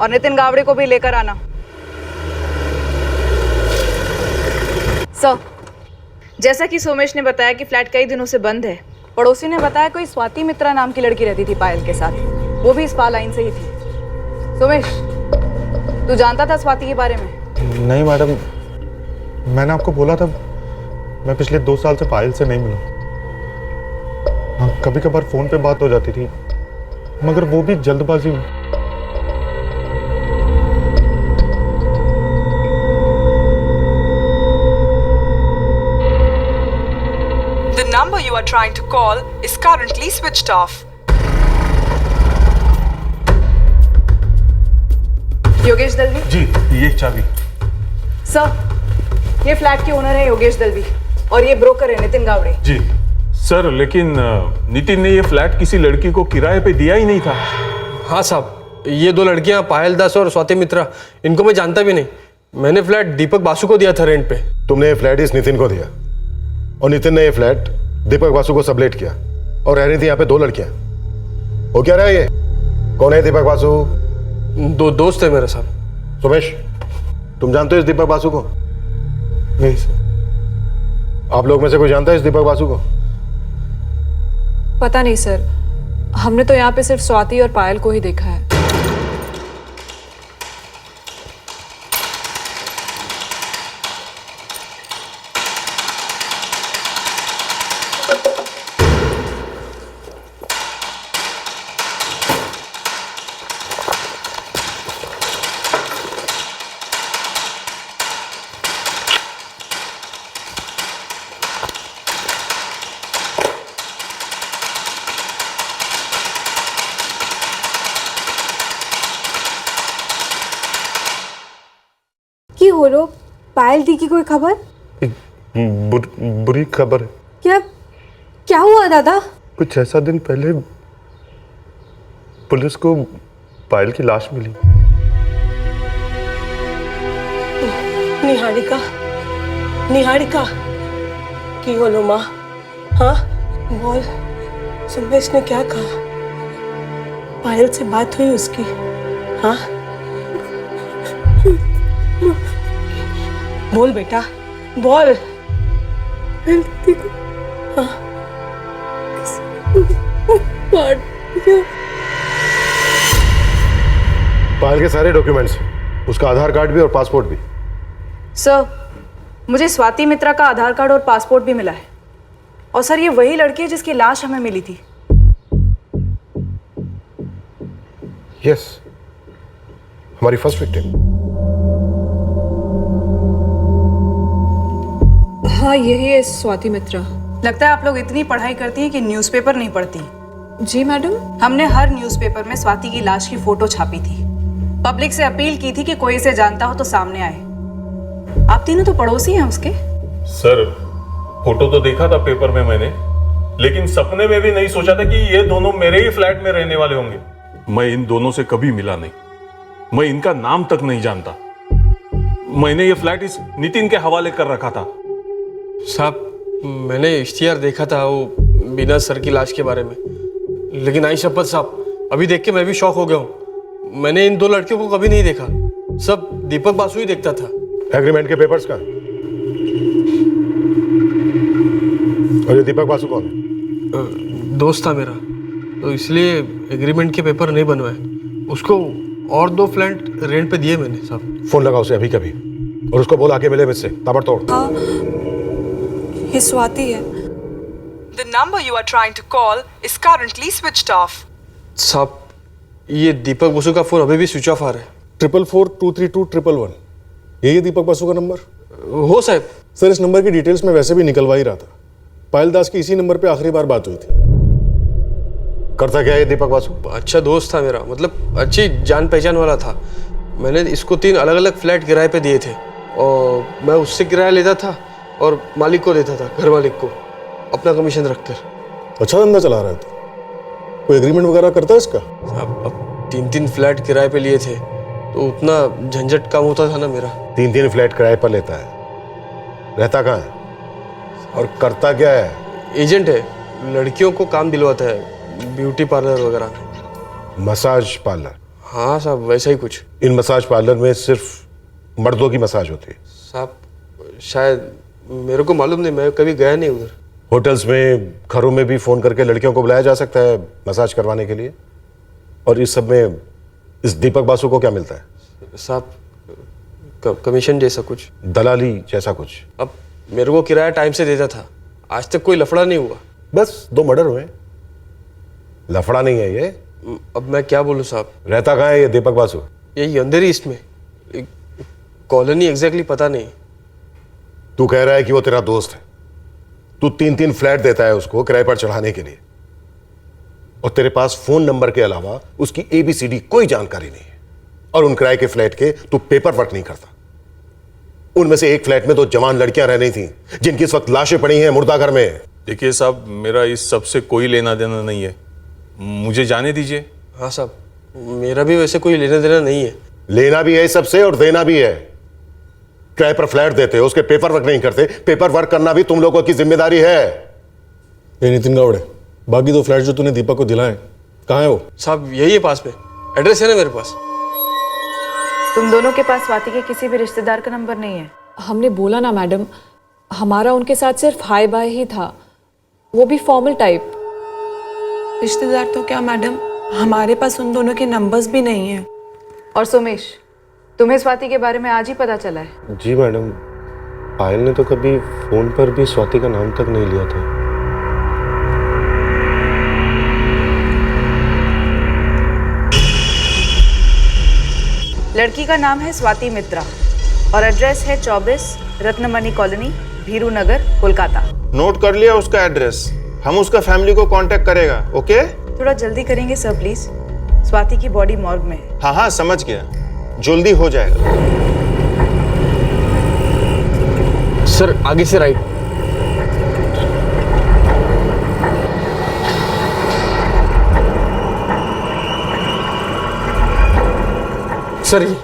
और नितिन गावड़े को भी लेकर आना। सर, जैसा कि सोमेश ने बताया कि फ्लैट कई दिनों से बंद है। पड़ोसी ने बताया कोई स्वाति मित्रा नाम की लड़की रहती थी पायल के साथ, वो भी स्पा लाइन से ही थी। सोमेश, तू जानता था स्वाति के बारे में? नहीं मैडम, मैंने आपको बोला था मैं पिछले 2 साल से पायल से नहीं मिला। हाँ, कभी कभार फोन पे बात हो जाती थी, मगर वो भी जल्दबाजी में। The number you are trying to call is currently switched off. Yogesh Dalvi? जी, ये चाबी। सर, ये फ्लैट के ओनर है योगेश दलवी और ये ब्रोकर है नितिन गावड़े। जी सर, लेकिन नितिन ने ये फ्लैट किसी लड़की को किराए पे दिया ही नहीं था। हाँ साहब, ये 2 लड़कियां पायल दास और स्वाति मित्रा, इनको मैं जानता भी नहीं। मैंने फ्लैट दीपक बासु को दिया था रेंट पे। तुमने ये फ्लैट इस नितिन को दिया और नितिन ने ये फ्लैट दीपक बासु को सबलेट किया और रह रही थी यहाँ पे 2 लड़कियां। वो क्या रहा ये? कौन है दीपक बासु? 2 दोस्त है मेरे साथ। सुमेश, तुम जानते हो इस दीपक बासु को? नहीं सर। आप लोग में से कोई जानता है इस दीपक बासु को? पता नहीं सर, हमने तो यहाँ पे सिर्फ स्वाति और पायल को ही देखा है। की हो रो? पायल दी की कोई खबर? बुरी खबर है। क्या क्या हुआ दादा? कुछ 6-7 दिन पहले पुलिस को पायल की लाश मिली। निहारिका, निहारिका की होलो माँ? हाँ बोल, सुमेश ने क्या कहा? पायल से बात हुई उसकी? हाँ बोल बेटा, बोल। हाँ पायल के सारे डॉक्यूमेंट्स, उसका आधार कार्ड भी और पासपोर्ट भी। सर, मुझे स्वाति मित्रा का आधार कार्ड और पासपोर्ट भी मिला है। और सर, ये वही लड़की है जिसकी लाश हमें मिली थी। यस, हमारी फर्स्ट विक्टिम। हाँ, यही है स्वाति मित्रा। लगता है आप लोग इतनी पढ़ाई करती हैं कि न्यूज़पेपर नहीं पढ़ती। जी मैडम। हमने हर न्यूज़पेपर में स्वाति की लाश की फोटो छापी थी। पब्लिक से अपील की थी कि कोई इसे जानता हो तो सामने आए। आप तीनों तो पड़ोसी हैं उसके। सर, फोटो तो देखा था पेपर में मैंने, लेकिन सपने में भी नहीं सोचा था कि ये दोनों मेरे ही फ्लैट में रहने वाले होंगे। मैं इन दोनों से कभी मिला नहीं, मैं इनका नाम तक नहीं जानता। मैंने ये फ्लैट इस नितिन के हवाले कर रखा था। साहब मैंने इश्तिहार देखा था वो बिना सर की लाश के बारे में, लेकिन आई शपथ साहब अभी देख के मैं भी शॉक हो गया हूँ। मैंने इन दो लड़कियों को कभी नहीं देखा, सब दीपक बासु ही देखता था। एग्रीमेंट के पेपर्स का? और ये दीपक बासु कौन है? दोस्त था मेरा, तो इसलिए एग्रीमेंट के पेपर नहीं बनवाए। उसको और 2 फ्लैट रेंट पे दिए मैंने साहब। फोन लगा उसे अभी कभी और उसको बोल आके मिले मुझसे ताबड़तोड़। हाँ, ये स्वाति है। The number you are trying to call is currently switched off. साहब ये दीपक बासु का फोन अभी भी स्विच ऑफ आ रहा है। 4442321111। यही है दीपक बासु का नंबर? हो साहब। सर इस नंबर की डिटेल्स मैं वैसे भी निकलवा ही रहा था। पायल दास की इसी नंबर पे आखिरी बार बात हुई थी। करता क्या है दीपक बासु? अच्छा दोस्त था मेरा, मतलब अच्छी जान पहचान वाला था। मैंने इसको 3 अलग अलग फ्लैट किराए पे दिए थे और मैं उससे किराया लेता था और मालिक को देता था, घर मालिक को, अपना कमीशन रखकर। अच्छा धंधा चला रहा था। कोई एग्रीमेंट वगैरह करता है इसका? अब 3-3 फ्लैट किराए पे लिए थे तो उतना झंझट कम होता था ना मेरा। 3-3 फ्लैट किराए पर लेता है, रहता कहाँ है और करता क्या है? एजेंट है, लड़कियों को काम दिलवाता है, ब्यूटी पार्लर वगैरह। Massage parlour? हाँ साहब वैसा ही कुछ। इन मसाज पार्लर में सिर्फ मर्दों की मसाज होती है? साहब शायद, मेरे को मालूम नहीं, मैं कभी गया नहीं उधर। होटल्स में, घरों में भी फोन करके लड़कियों को बुलाया जा सकता है मसाज करवाने के लिए। और इस सब में इस दीपक बासु को क्या मिलता है? साहब कमीशन जैसा कुछ, दलाली जैसा कुछ। अब मेरे को किराया टाइम से देता था, आज तक कोई लफड़ा नहीं हुआ। बस 2 मर्डर हुए, लफड़ा नहीं है ये। अब मैं क्या बोलूँ साहब। रहता कहाँ है ये दीपक बासु? यही अंधेरी ईस्ट में, कॉलोनी एग्जैक्टली पता नहीं। तू कह रहा है कि वो तेरा दोस्त है, तू 3-3 फ्लैट देता है उसको किराए पर चढ़ाने के लिए, और तेरे पास फोन नंबर के अलावा उसकी ABCD कोई जानकारी नहीं है, और उन किराए के फ्लैट के तू पेपर वर्क नहीं करता। उनमें से एक फ्लैट में तो जवान लड़कियां रह रही थी जिनकी इस वक्त लाशें पड़ी हैं मुर्दा घर में। देखिए साहब, मेरा इस सब से कोई लेना देना नहीं है, मुझे जाने दीजिए। हाँ साहब, मेरा भी वैसे कोई लेना देना नहीं है। लेना भी है इस सबसे और देना भी है। किराए पर फ्लैट देते हो, उसके पेपर वर्क नहीं करते, पेपर वर्क करना भी तुम लोगों की जिम्मेदारी है। ये नितिन गावड़े, बाकी 2 फ्लैट जो तूने दीपक को दिलाए कहाँ है वो? साहब यही है पास में, एड्रेस है ना मेरे पास। तुम दोनों के पास स्वाति के किसी भी रिश्तेदार का नंबर नहीं है? हमने बोला ना मैडम, हमारा उनके साथ सिर्फ हाय बाय ही था, वो भी फॉर्मल टाइप। रिश्तेदार तो क्या मैडम, हमारे पास उन दोनों के नंबर्स भी नहीं है। और सोमेश, तुम्हें स्वाति के बारे में आज ही पता चला है? जी मैडम, पायल ने तो कभी फोन पर भी स्वाति का नाम तक नहीं लिया था। लड़की का नाम है स्वाति मित्रा और एड्रेस है 24 रत्नमणि कॉलोनी, भीरू नगर, कोलकाता। नोट कर लिया उसका एड्रेस, हम उसका फैमिली को कांटेक्ट करेगा। ओके, थोड़ा जल्दी करेंगे सर प्लीज, स्वाति की बॉडी मॉर्ग में है। हाँ हाँ समझ गया, जल्दी हो जाएगा। सर आगे से राइट। सर ये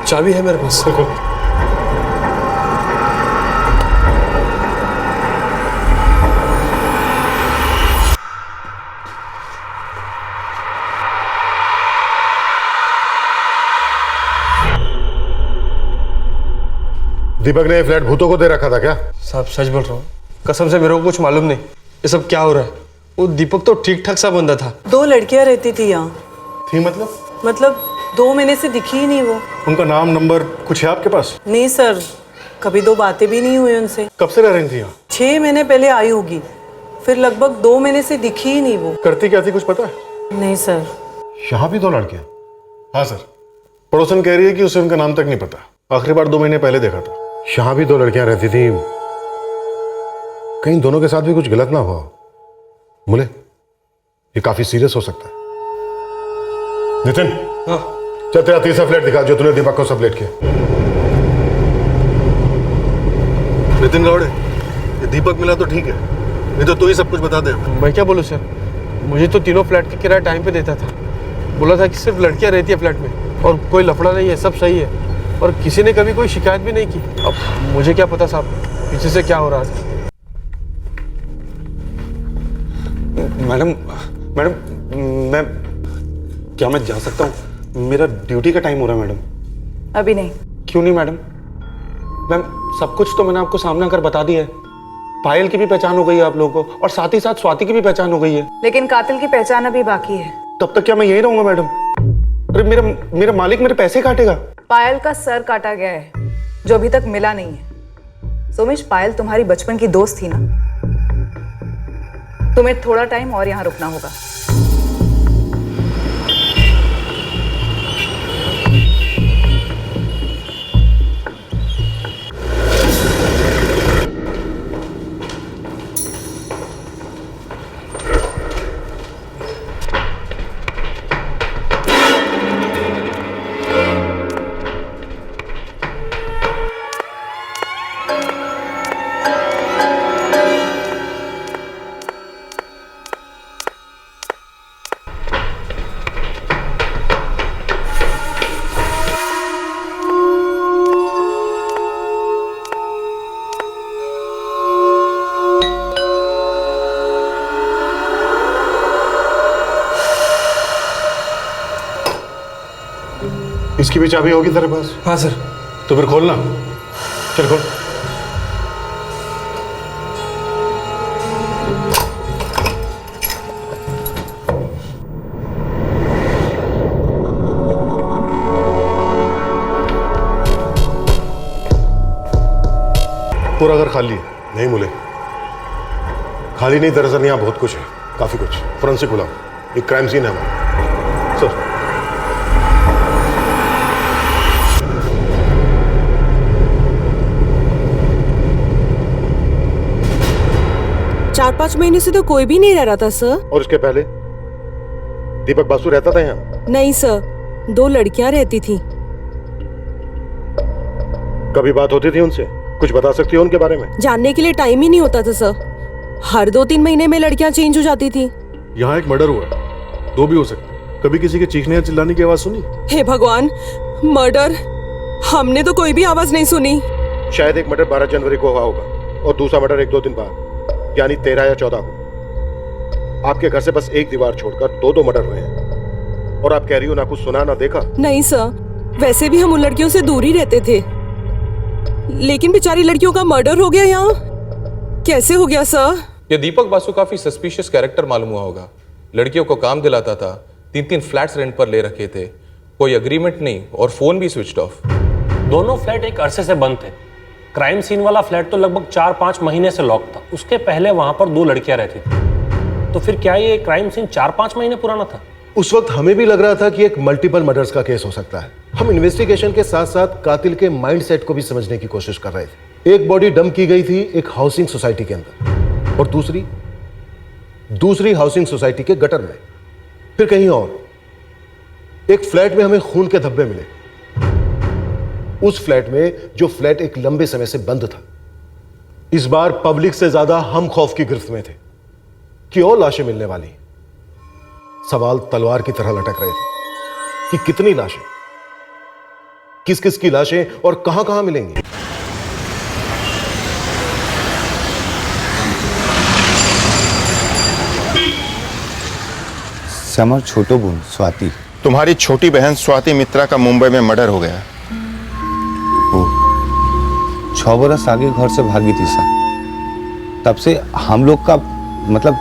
चाबी है मेरे पास। दीपक ने ये फ्लैट भूतों को दे रखा था क्या? साहब सच बोल रहा हूँ, कसम से मेरे को कुछ मालूम नहीं ये सब क्या हो रहा है। वो दीपक तो ठीक ठाक सा बंदा था। 2 लड़कियां रहती थी यहाँ। थी मतलब 2 महीने से दिखी ही नहीं वो। उनका नाम नंबर कुछ है आपके पास? नहीं सर, कभी 2 बातें भी नहीं हुई उनसे। कब से रह रही थी यहाँ? 6 महीने पहले आई होगी, फिर लगभग 2 महीने से दिखी ही नहीं वो। करती क्या थी कुछ पता है? नहीं सर। यहाँ भी 2 लड़कियां? हाँ सर, पड़ोसन कह रही है कि उसे उनका नाम तक नहीं पता, आखिरी बार 2 महीने पहले देखा था। यहाँ भी 2 लड़कियां रहती थी, कहीं दोनों के साथ भी कुछ गलत ना हुआ। मुले, ये काफी सीरियस हो सकता है। नितिन, हाँ। चल तेरा तीसरा फ्लैट दिखा जो तूने दीपक को सबलेट किया। नितिन गावड़े, ये दीपक मिला तो ठीक है, नहीं तो तू ही सब कुछ बता दे। मैं क्या बोलूँ सर, मुझे तो तीनों फ्लैट का किराया टाइम पे देता था, बोला था कि सिर्फ लड़कियां रहती है फ्लैट में और कोई लफड़ा नहीं है, सब सही है। और किसी ने कभी कोई शिकायत भी नहीं की। अब मुझे क्या पता साहब पीछे से क्या हो रहा था। मैडम मैं जा सकता हूँ? मेरा ड्यूटी का टाइम हो रहा है मैडम। अभी नहीं। क्यों नहीं मैडम? मैम सब कुछ तो मैंने आपको सामने आकर बता दिया है। पायल की भी पहचान हो गई है आप लोगों को, और साथ ही साथ स्वाति की भी पहचान हो गई है। लेकिन कातिल की पहचान अभी बाकी है। तब तक क्या मैं यही रहूंगा मैडम? अरे मेरा मालिक मेरे पैसे काटेगा। पायल का सर काटा गया है जो अभी तक मिला नहीं है। सोमेश, पायल तुम्हारी बचपन की दोस्त थी ना? तुम्हें थोड़ा टाइम और यहाँ रुकना होगा। इसकी भी चाबी होगी तेरे पास? हाँ सर। तो फिर खोलना। चल खोल। पूरा घर खाली है? नहीं मुले, खाली नहीं, दरअसल यहाँ बहुत कुछ है, काफी कुछ। फोरेंसिक बुलाओ, एक क्राइम सीन है हमारा। सर 4-5 महीने से तो कोई भी नहीं रह रहा था सर। और इसके पहले दीपक बासु रहता था यहाँ? नहीं सर, 2 लड़कियां रहती थी। कभी बात होती थी उनसे? कुछ बता सकती हो उनके बारे में? जानने के लिए टाइम ही नहीं होता था सर। हर 2-3 महीने में लड़कियां चेंज हो जाती थी। यहाँ एक मर्डर हुआ, 2 भी हो सकते। कभी किसी के चीखने या चिल्लाने की आवाज सुनी? हे भगवान, मर्डर? हमने तो कोई भी आवाज नहीं सुनी। शायद एक मर्डर 12 जनवरी को हुआ होगा और दूसरा मर्डर 1-2 दिन बाद, यानी 13 या 14 को। आपके घर से बस एक दीवार छोड़कर 2 मर्डर हुए हैं और आप कह रही हो ना कुछ सुना ना देखा? नहीं सर, वैसे भी हम उन लड़कियों से दूर ही रहते थे, लेकिन बेचारी लड़कियों का मर्डर हो गया यहाँ। कैसे हो गया सर? ये दीपक बासु काफी सस्पिशियस कैरेक्टर मालूम हुआ होगा। लड़कियों को काम दिलाता था, 3-3 फ्लैट्स रेंट पर ले रखे थे, कोई अग्रीमेंट नहीं और फोन भी स्विच्ड ऑफ। दोनों फ्लैट एक अरसे से बंद थे। क्राइम सीन वाला फ्लैट तो लगभग 4-5 महीने से लॉक था। उसके पहले वहां पर 2 लड़कियां रहती थी। तो फिर क्या ये क्राइम सीन 4-5 महीने पुराना था? उस वक्त हमें भी लग रहा था कि एक मल्टीपल मर्डर्स का केस हो सकता है। हम इन्वेस्टिगेशन के साथ साथ कातिल के माइंडसेट को भी समझने की कोशिश कर रहे थे। एक बॉडी डंप की गई थी एक हाउसिंग सोसाइटी के अंदर और दूसरी हाउसिंग सोसाइटी के गटर में, फिर कहीं और। एक फ्लैट में हमें खून के धब्बे मिले, उस फ्लैट में जो फ्लैट एक लंबे समय से बंद था। इस बार पब्लिक से ज्यादा हम खौफ की गिरफ्त में थे कि और लाशें मिलने वाली। सवाल तलवार की तरह लटक रहे थे कि कितनी लाशें, किस किस की लाशें और कहां कहां मिलेंगी। समर छोटो बहन स्वाति। तुम्हारी छोटी बहन स्वाति मित्रा का मुंबई में मर्डर हो गया। 6 बरस आगे घर से भागी थी सर। तब से हम लोग का मतलब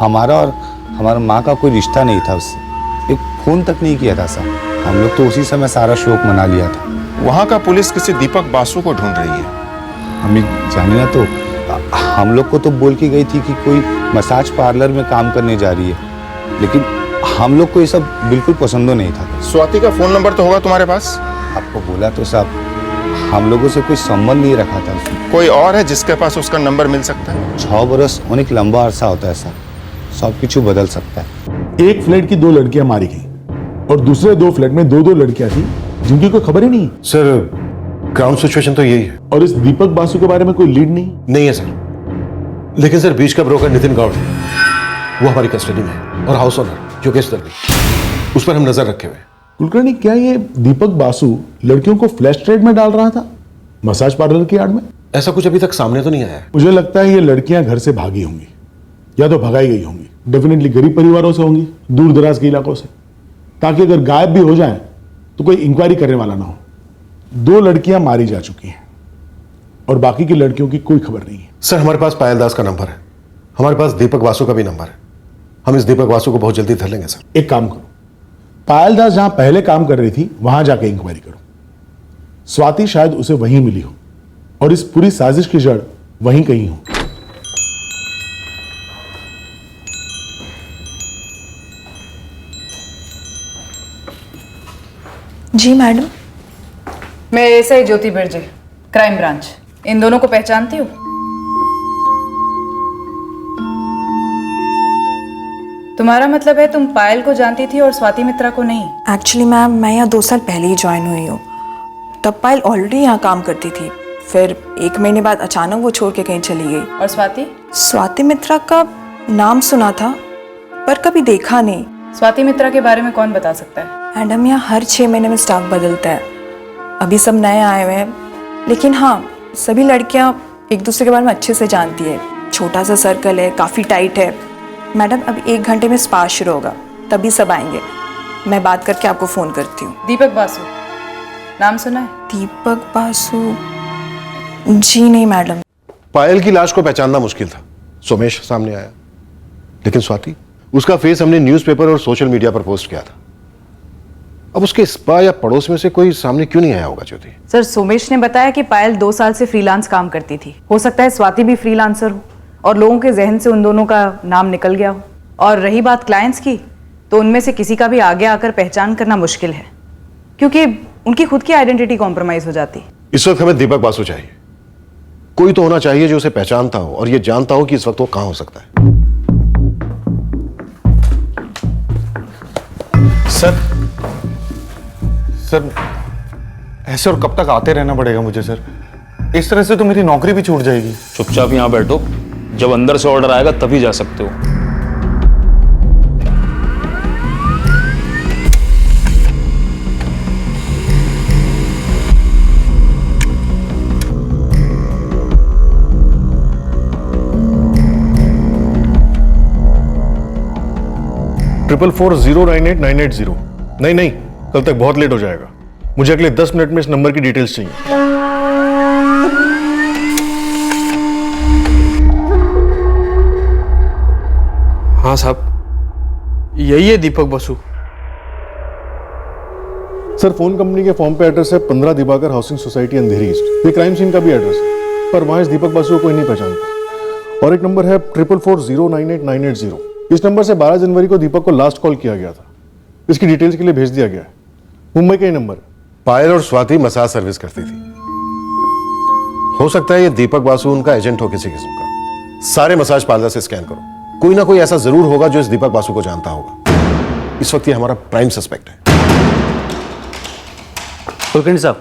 हमारा और हमारा माँ का कोई रिश्ता नहीं था उससे। एक फोन तक नहीं किया था सर। हम लोग तो उसी समय सारा शोक मना लिया था। वहां का पुलिस किसी दीपक बासु को ढूंढ रही है। हमें जानिए तो हम लोग को तो बोल के गई थी कि कोई मसाज पार्लर में काम करने जा रही है, लेकिन हम लोग को ये सब बिल्कुल पसंद नहीं था। स्वाति का फोन नंबर तो होगा तुम्हारे पास? आपको बोला तो साहब, हम लोगों से कोई संबंध नहीं रखा था उसने। कोई और है जिसके पास उसका नंबर मिल सकता है? 6 बरस अनेक लंबा अरसा होता है सर, सब कुछ बदल सकता है। एक फ्लैट की 2 लड़कियां मारी गई और दूसरे 2 फ्लैट में 2 लड़कियां थी जिनकी कोई खबर ही नहीं। सर ग्राउंड सिचुएशन तो यही है। और इस दीपक बासु के बारे में कोई लीड नहीं है सर। लेकिन सर बीच का ब्रोकर नितिन गौड़ वो हमारी कस्टडी में है और हाउस ओनर योगेश दर्वी, उस पर हम नजर रखे हुए। कुलकर्णी, क्या ये दीपक बासु लड़कियों को फ्लैश ट्रेड में डाल रहा था मसाज पार्लर की आड़ में? ऐसा कुछ अभी तक सामने तो नहीं आया है। मुझे लगता है ये लड़कियां घर से भागी होंगी या तो भगाई गई होंगी। डेफिनेटली गरीब परिवारों से होंगी, दूर दराज के इलाकों से, ताकि अगर गायब भी हो जाएं तो कोई इंक्वायरी करने वाला ना हो। 2 लड़कियां मारी जा चुकी हैं और बाकी की लड़कियों की कोई खबर नहीं है। सर, हमारे पास पायल दास का नंबर है, हमारे पास दीपक बासु का भी नंबर है। हम इस दीपक बासु को बहुत जल्दी धर लेंगे सर। एक काम करो, पायल दास जहां पहले काम कर रही थी वहां जाके इंक्वायरी करो। स्वाति शायद उसे वहीं मिली हो और इस पूरी साजिश की जड़ वहीं कहीं हो। जी मैडम। मैं एसआई ज्योति बिरजे, क्राइम ब्रांच। इन दोनों को पहचानती हो? तुम्हारा मतलब है तुम पायल को जानती थी और स्वाति मित्रा को नहीं? एक्चुअली मैम, मैं यहाँ 2 साल पहले ही ज्वाइन हुई हूँ। तब पायल ऑलरेडी यहाँ काम करती थी, फिर 1 महीने बाद अचानक वो छोड़ के कहीं चली गई। और स्वाति? स्वाति मित्रा का नाम सुना था पर कभी देखा नहीं। स्वाति मित्रा के बारे में कौन बता सकता है? मैडम, यहाँ हर 6 महीने में स्टाफ बदलता है। अभी सब नए आए हुए हैं, लेकिन हाँ, सभी लड़कियाँ एक दूसरे के बारे में अच्छे से जानती है। छोटा सा सर्कल है, काफ़ी टाइट है। मैडम, अभी 1 घंटे में स्पा शुरू होगा, तभी सब आएंगे। मैं बात करके आपको फ़ोन करती हूँ। दीपक बासु नाम सुना है? दीपक बासु? जी नहीं मैडम। पायल की लाश को पहचानना मुश्किल था, सोमेश सामने आया, लेकिन स्वाति, उसका फेस हमने न्यूज़पेपर और सोशल मीडिया पर पोस्ट किया था। अब उसके स्पा या पड़ोस में से कोई सामने क्यों नहीं आया होगा ज्योति? सर, सोमेश ने बताया कि पायल 2 साल से फ्रीलांस काम करती थी। हो सकता है स्वाति भी फ्रीलांसर हो और लोगों के जहन से उन दोनों का नाम निकल गया हो। और रही बात क्लाइंट्स की, तो उनमें से किसी का भी आगे आकर पहचान करना मुश्किल है, क्योंकि उनकी खुद की आइडेंटिटी कॉम्प्रोमाइज हो जाती। इस वक्त हमें दीपक बासु चाहिए। कोई तो होना चाहिए जो उसे पहचानता हो और ये जानता हो कि इस वक्त वो कहां हो सकता है। सर, ऐसे और कब तक आते रहना पड़ेगा मुझे सर? इस तरह से तो मेरी नौकरी भी छूट जाएगी। चुपचाप यहाँ बैठो, जब अंदर से ऑर्डर आएगा तभी जा सकते हो। ट्रिपल 4098980। नहीं, कल तक बहुत लेट हो जाएगा। मुझे अगले 10 मिनट में इस नंबर की डिटेल्स चाहिए। हाँ साहब, यही है दीपक बासु। सर, फोन कंपनी के फॉर्म पे एड्रेस है 15 दिवाकर हाउसिंग सोसाइटी अंधेरी ईस्ट। ये क्राइम सीन का भी एड्रेस है, पर वहां इस दीपक बासु को कोई नहीं पहचानता। और एक नंबर है 444098980। इस नंबर से 12 जनवरी को दीपक को लास्ट कॉल किया गया था। इसकी डिटेल्स के लिए भेज दिया गया है। मुंबई का ही नंबर। पायल और स्वाति मसाज सर्विस करती थी। हो सकता है ये दीपक बासु उनका एजेंट हो किसी किस्म का। सारे मसाज पार्लर से स्कैन करो, कोई ना कोई ऐसा जरूर होगा जो इस दीपक बासु को जानता होगा। इस वक्त ये हमारा प्राइम सस्पेक्ट है। कुलकर्णी साहब,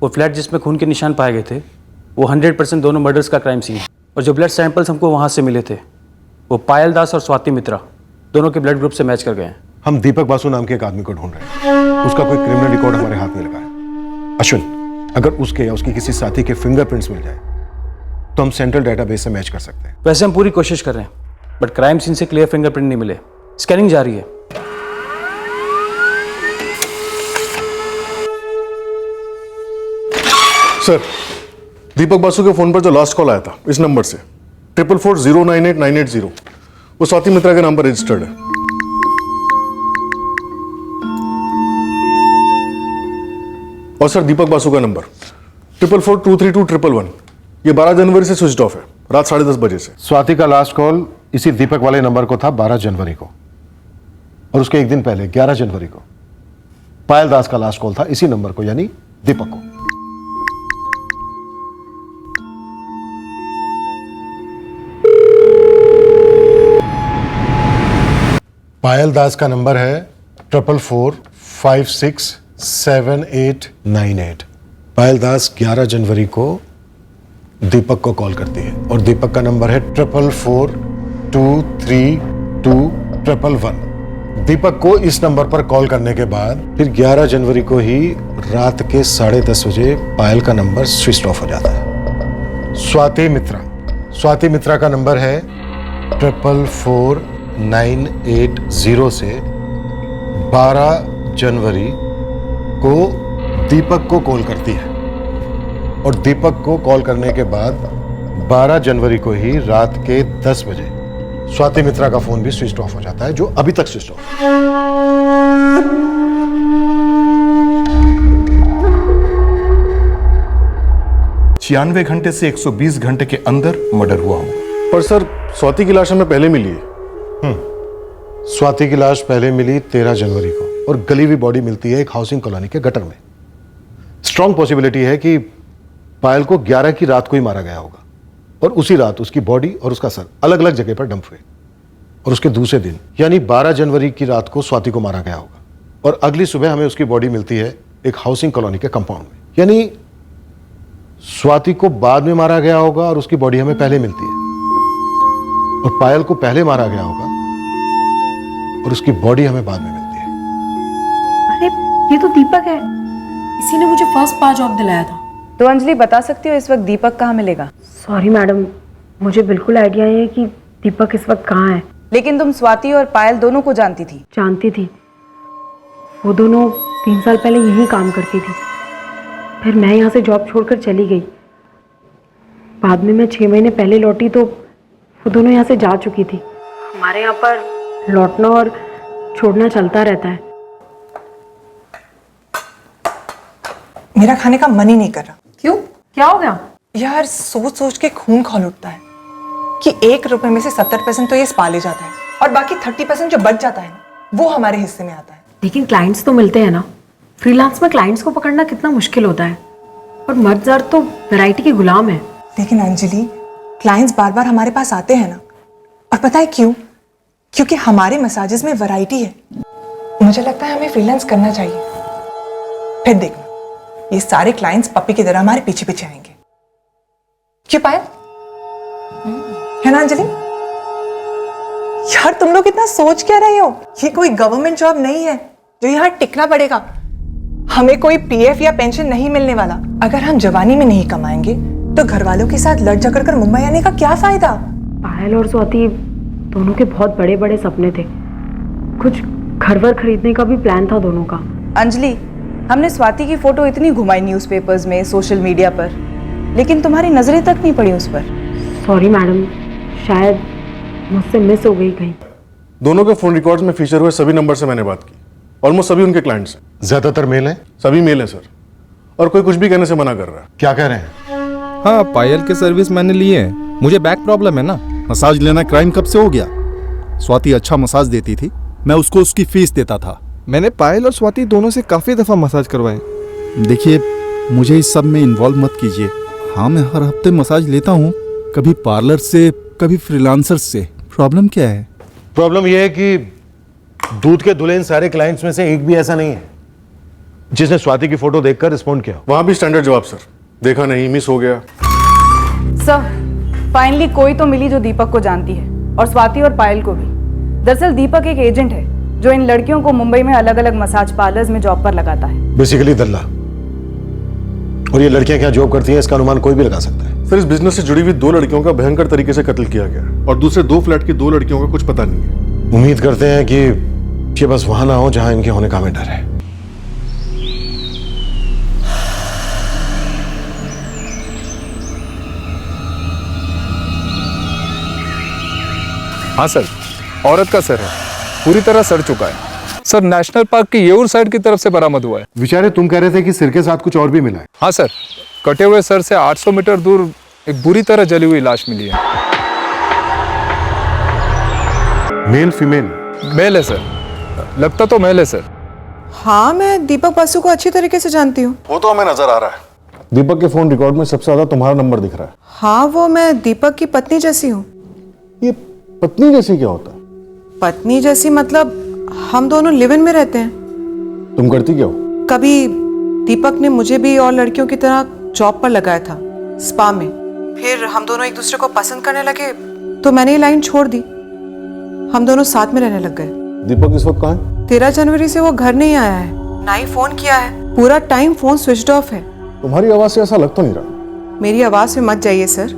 वो फ्लैट जिसमें खून के निशान पाए गए थे, वो 100% दोनों मर्डर्स का क्राइम सीन है। और जो ब्लड सैंपल्स हमको वहां से मिले थे, वो पायल दास और स्वाति मित्रा दोनों के ब्लड ग्रुप से मैच कर गए हैं। हम दीपक बासु नाम के एक आदमी को ढूंढ रहे हैं। उसका कोई क्रिमिनल रिकॉर्ड हमारे हाथ में लगा है। अश्विन, अगर उसके या उसकी किसी साथी के फिंगरप्रिंट्स मिल जाए तो हम सेंट्रल डेटाबेस से मैच कर सकते हैं। वैसे हम पूरी कोशिश कर रहे हैं, बट क्राइम सीन से क्लियर फिंगरप्रिंट नहीं मिले। स्कैनिंग जारी है। सर, दीपक बासु के फोन पर जो लास्ट कॉल आया था इस नंबर से 444098980, वो स्वाति मित्रा के नाम पर रजिस्टर्ड है। और सर, दीपक बासु का नंबर 444232111, ये 12 जनवरी से स्विच ऑफ है, रात 10:30 बजे से। स्वाति का लास्ट कॉल इसी दीपक वाले नंबर को था 12 जनवरी को, और उसके एक दिन पहले 11 जनवरी को पायल दास का लास्ट कॉल था इसी नंबर को, यानी दीपक को। पायल दास का नंबर है 444567898। पायल दास 11 जनवरी को दीपक को कॉल करती है और दीपक का नंबर है 444232111। दीपक को इस नंबर पर कॉल करने के बाद फिर 11 जनवरी को ही रात के 10:30 बजे पायल का नंबर स्विच ऑफ हो जाता है। स्वाति मित्रा का नंबर है 444980 से 12 जनवरी को दीपक को कॉल करती है और दीपक को कॉल करने के बाद 12 जनवरी को ही रात के 10 बजे स्वाति मित्रा का फोन भी स्विच ऑफ हो जाता है, जो अभी तक स्विच ऑफ है। 96 घंटे से 120 घंटे के अंदर मर्डर हुआ होगा। पर सर स्वाति की लाश हमें पहले मिली है। स्वाति की लाश पहले मिली 13 जनवरी को और गली हुई बॉडी मिलती है एक हाउसिंग कॉलोनी के गटर में। स्ट्रॉन्ग पॉसिबिलिटी है कि पायल को 11 की रात को ही मारा गया होगा और उसी रात उसकी बॉडी और उसका सर अलग अलग जगह पर डंप हुए और उसके दूसरे दिन यानी 12 जनवरी की रात को स्वाति को मारा गया होगा और अगली सुबह हमें उसकी बॉडी मिलती है एक हाउसिंग कॉलोनी के कंपाउंड में। यानी स्वाति को बाद में मारा गया होगा और उसकी बॉडी हमें पहले मिलती है और पायल को पहले मारा गया होगा और उसकी बॉडी हमें बाद में मिलती है। अरे ये तो दीपक है, इसी ने मुझे फर्स्ट पास जॉब दिलाया था। तो अंजलि बता सकती हो इस वक्त दीपक कहाँ मिलेगा? सॉरी मैडम, मुझे बिल्कुल आइडिया नहीं है कि दीपक इस वक्त कहाँ है। लेकिन तुम स्वाति और पायल दोनों को जानती थी? जानती थी, वो दोनों 3 साल पहले यहीं काम करती थी। फिर मैं यहाँ से जॉब छोड़कर चली गई। बाद में मैं 6 महीने पहले लौटी तो वो दोनों यहाँ से जा चुकी थी। हमारे यहाँ पर लौटना और छोड़ना चलता रहता है। मेरा खाने का मन ही नहीं कर रहा। क्यों, क्या हो गया? यार सोच सोच के खून खौल उठता है कि 1 रुपए में से 70% तो ये स्पा ले जाता है और बाकी 30% जो बच जाता है ना वो हमारे हिस्से में आता है। लेकिन क्लाइंट्स तो मिलते हैं ना। फ्रीलांस में क्लाइंट्स को पकड़ना कितना मुश्किल होता है और मर्द ज़र तो वैरायटी के गुलाम है। लेकिन अंजलि, क्लाइंट्स बार बार हमारे पास आते हैं ना, और पता है क्यों? क्योंकि हमारे मसाजेस में वैरायटी है। मुझे लगता है हमें फ्रीलांस करना चाहिए। फिर देखना, ये सारे क्लाइंट्स पप्पी की तरह हमारे पीछे पीछे आएंगे। क्यों पायल? है ना अंजलि? यार तुम लोग इतना सोच क्या रहे हो? ये कोई गवर्नमेंट जॉब नहीं है जो यहाँ टिकना पड़ेगा। हमें कोई पीएफ या पेंशन नहीं मिलने वाला। अगर हम जवानी में नहीं कमाएंगे तो घर वालों के साथ लड़ झगड़ कर मुंबई आने का क्या फायदा? पायल और स्वाति दोनों के बहुत बड़े बड़े सपने थे। कुछ घर वर खरीदने का भी प्लान था दोनों का। अंजलि, हमने स्वाति की फोटो इतनी घुमाई न्यूज़पेपर्स में, सोशल मीडिया पर, लेकिन तुम्हारी नजरें तक नहीं पड़ी उस पर। सॉरी मैडम, शायद मुझसे मिस हो गई कहीं। दोनों के फोन रिकॉर्ड्स में फीचर हुए सभी नंबर से मैंने बात की। ऑलमोस्ट सभी उनके क्लाइंट्स हैं। ज्यादातर मेल हैं? सभी मेल हैं सर, और कोई कुछ भी कहने से मना कर रहा है। क्या कह रहे हैं? हाँ, पायल के सर्विस मैंने लिए हैं। मुझे बैक प्रॉब्लम है ना। मसाज लेना क्राइम कब से हो गया? स्वाति अच्छा मसाज देती थी, मैं उसको उसकी फीस देता था। मैंने पायल और स्वाति दोनों से काफी दफा मसाज करवाए। देखिए, मुझे इस सब में इन्वॉल्व मत कीजिए। हाँ, मैं हर हफ्ते मसाज लेता हूँ, कभी पार्लर से, कभी फ्रीलांसर से। प्रॉब्लम क्या है? प्रॉब्लम यह है कि दूध के धुले इन सारे क्लाइंट्स में से एक भी ऐसा नहीं है जिसने स्वाति की फोटो देखकर रिस्पॉन्ड किया। वहां भी स्टैंडर्ड जवाब सर, देखा नहीं, मिस हो गया। सर, फाइनली कोई तो मिली जो दीपक को जानती है, और स्वाति और पायल को भी। दरअसल दीपक एक एजेंट है जो इन लड़कियों को मुंबई में अलग अलग मसाज पार्लर्स में जॉब पर लगाता है। बेसिकली दल्ला। और ये लड़कियां क्या जॉब करती हैं इसका अनुमान कोई भी लगा सकता है। सर, इस बिजनेस से जुड़ी हुई 2 लड़कियों का भयंकर तरीके से कत्ल किया गया और दूसरे 2 फ्लैट की 2 लड़कियों का कुछ पता नहीं है। उम्मीद करते हैं कि ये बस वहां ना हो जहां इनके होने का हमें डर है। हाँ सर, औरत का सर है, पूरी तरह सड़ चुका है। सर, नेशनल पार्क की येऊर साइड की तरफ से बरामद हुआ है। विचारे तुम कह रहे थे कि सिर के साथ कुछ और भी मिला है। हाँ सर, कटे हुए सर से 800 मीटर दूर एक बुरी तरह जली हुई लाश मिली है। Male female? मेल है सर, लगता तो मेल है सर। हाँ, मैं दीपक बसु को अच्छी तरीके से जानती हूँ। वो तो हमें नजर आ रहा है। दीपक के फोन रिकॉर्ड में सबसे ज्यादा तुम्हारा नंबर दिख रहा है। हाँ, वो मैं दीपक की पत्नी जैसी हूँ। ये पत्नी जैसी क्या होता है? पत्नी जैसी मतलब हम दोनों लिव इन में रहते हैं। तुम करती क्या हो? कभी दीपक ने मुझे भी और लड़कियों की तरह जॉब पर लगाया था, स्पा में। फिर हम दोनों एक दूसरे को पसंद करने लगे तो मैंने ये लाइन छोड़ दी। हम दोनों साथ में रहने लग गए। दीपक इस वक्त कहाँ है? 13 जनवरी से वो घर नहीं आया है, ना ही फोन किया है। पूरा टाइम फोन स्विच ऑफ है। तुम्हारी आवाज से ऐसा लग तो नहीं रहा। मेरी आवाज से मत जाइए सर,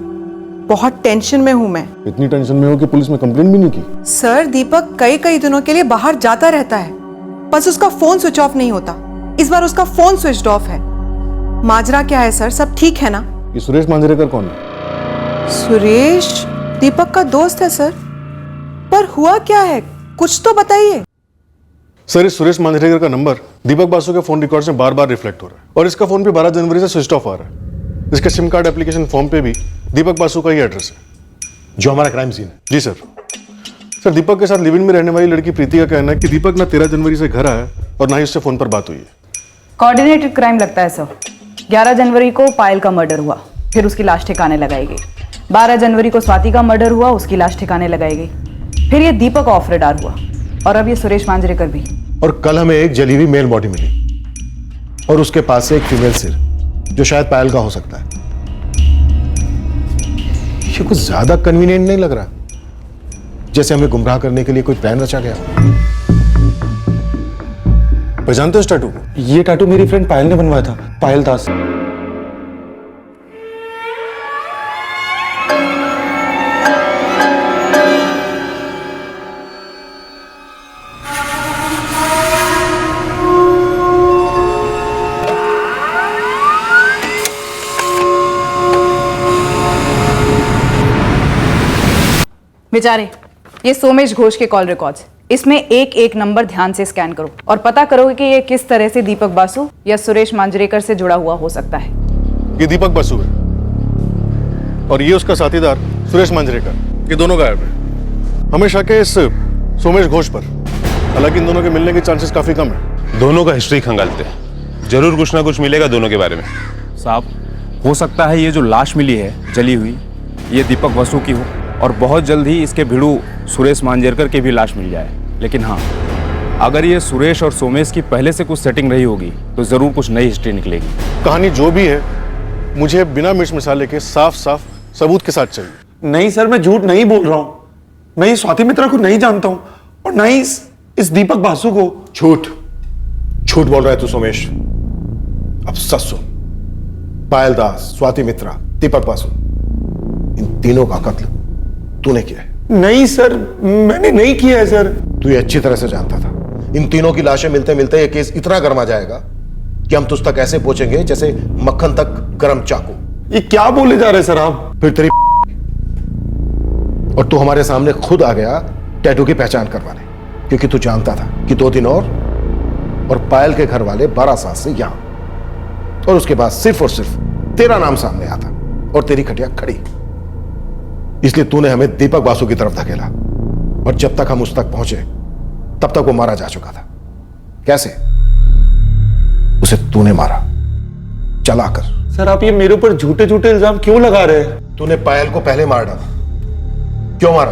बहुत टेंशन में हूँ मैं। इतनी टेंशन में हो कि पुलिस में कंप्लेंट भी नहीं की? सर दीपक कई दिनों के लिए बाहर जाता रहता है, बस उसका फोन स्विच ऑफ नहीं होता। इस बार उसका फोन स्विच ऑफ है। माजरा क्या है सर, सब ठीक है ना? ये सुरेश मांजरेकर कौन है? सुरेश दीपक का दोस्त है सर, पर हुआ क्या है कुछ तो बताइए। सर इस सुरेश मांजरेकर का नंबर दीपक बासु के फोन रिकॉर्ड्स में बार बार रिफ्लेक्ट हो रहा है और इसका फोन भी 12 जनवरी से स्विच ऑफ आ रहा है। इसका सिम कार्ड एप्लीकेशन फॉर्म पे भी दीपक बासु का ही एड्रेस है जो हमारा क्राइम सीन है। जी सर। सर दीपक के साथ लिव इन में रहने वाली लड़की प्रीति का कहना है कि दीपक ना 13 जनवरी से घर आया और ना ही उससे फोन पर बात हुई है। कोऑर्डिनेटेड क्राइम लगता है सर। 11 जनवरी को पायल का मर्डर हुआ, फिर उसकी लाश ठिकाने लगाई गई। 12 जनवरी को स्वाति का मर्डर हुआ, उसकी लाश ठिकाने लगाई गई। फिर ये दीपक ऑफ रेडार हुआ और अब ये सुरेश मांजरेकर भी। और कल हमें एक जली हुई मेल बॉडी मिली और उसके पास से एक फीमेल सिर जो शायद पायल का हो सकता है। ये कुछ ज्यादा कन्वीनियंट नहीं लग रहा, जैसे हमें गुमराह करने के लिए कोई प्लान रचा गया। पहचानते हो इस टैटू को? ये टैटू मेरी फ्रेंड पायल ने बनवाया था, पायल दास। बेचारे ये सोमेश घोष के कॉल रिकॉर्ड्स, इसमें एक एक नंबर ध्यान से स्कैन करो और पता करोगे कि ये किस तरह से दीपक बासु या सुरेश मांजरेकर से जुड़ा हुआ हो सकता है। ये दीपक बासु है और ये उसका साथीदार सुरेश मांजरेकर, ये दोनों गायब है। हमें शक है इस सोमेश घोष पर, हालांकि इन दोनों के मिलने के चांसेस काफी कम है। दोनों का हिस्ट्री खंगालते हैं, जरूर कुछ ना कुछ मिलेगा दोनों के बारे में। साहब हो सकता है ये जो लाश मिली है जली हुई, ये दीपक बासु की हो और बहुत जल्द ही इसके भिड़ू सुरेश मांजरेकर की भी लाश मिल जाए। लेकिन हाँ, अगर ये सुरेश और सोमेश की पहले से कुछ सेटिंग रही होगी तो जरूर कुछ नई हिस्ट्री निकलेगी। कहानी जो भी है मुझे बिना मिर्च मसाले के साफ साफ सबूत के साथ चाहिए। नहीं सर, मैं झूठ नहीं बोल रहा हूँ। मैं इस स्वाति मित्रा को नहीं जानता हूँ और ना ही इस दीपक बासु को। झूठ बोल रहा है तू सोमेश। अब सच सुन, पायल दास, स्वाति मित्रा, दीपक बासु, इन तीनों का कत्ल तूने किया है। नहीं सर, मैंने नहीं किया है सर। तू ये अच्छी तरह से जानता था। इन तीनों की लाशें मिलते मिलते ये केस इतना गर्मा जाएगा कि हम तुझ तक ऐसे पहुंचेंगे जैसे मक्खन तक गरम चाकू। ये क्या बोले जा रहे हैं सर आप? फिर तेरी और तू हमारे सामने खुद आ गया टैटू की पहचान करवाने, क्योंकि तू जानता था कि 2 दिन और पायल के घर वाले 12 साल से यहां, और उसके बाद सिर्फ और सिर्फ तेरा नाम सामने आता और तेरी खटिया खड़ी। इसलिए तूने हमें दीपक बासु की तरफ धकेला और जब तक हम उस तक पहुंचे तब तक वो मारा जा चुका था। कैसे? उसे तूने मारा, चलाकर। सर आप ये मेरे ऊपर झूठे झूठे इल्जाम क्यों लगा रहे हैं? तूने पायल को पहले मार डाला। क्यों मारा?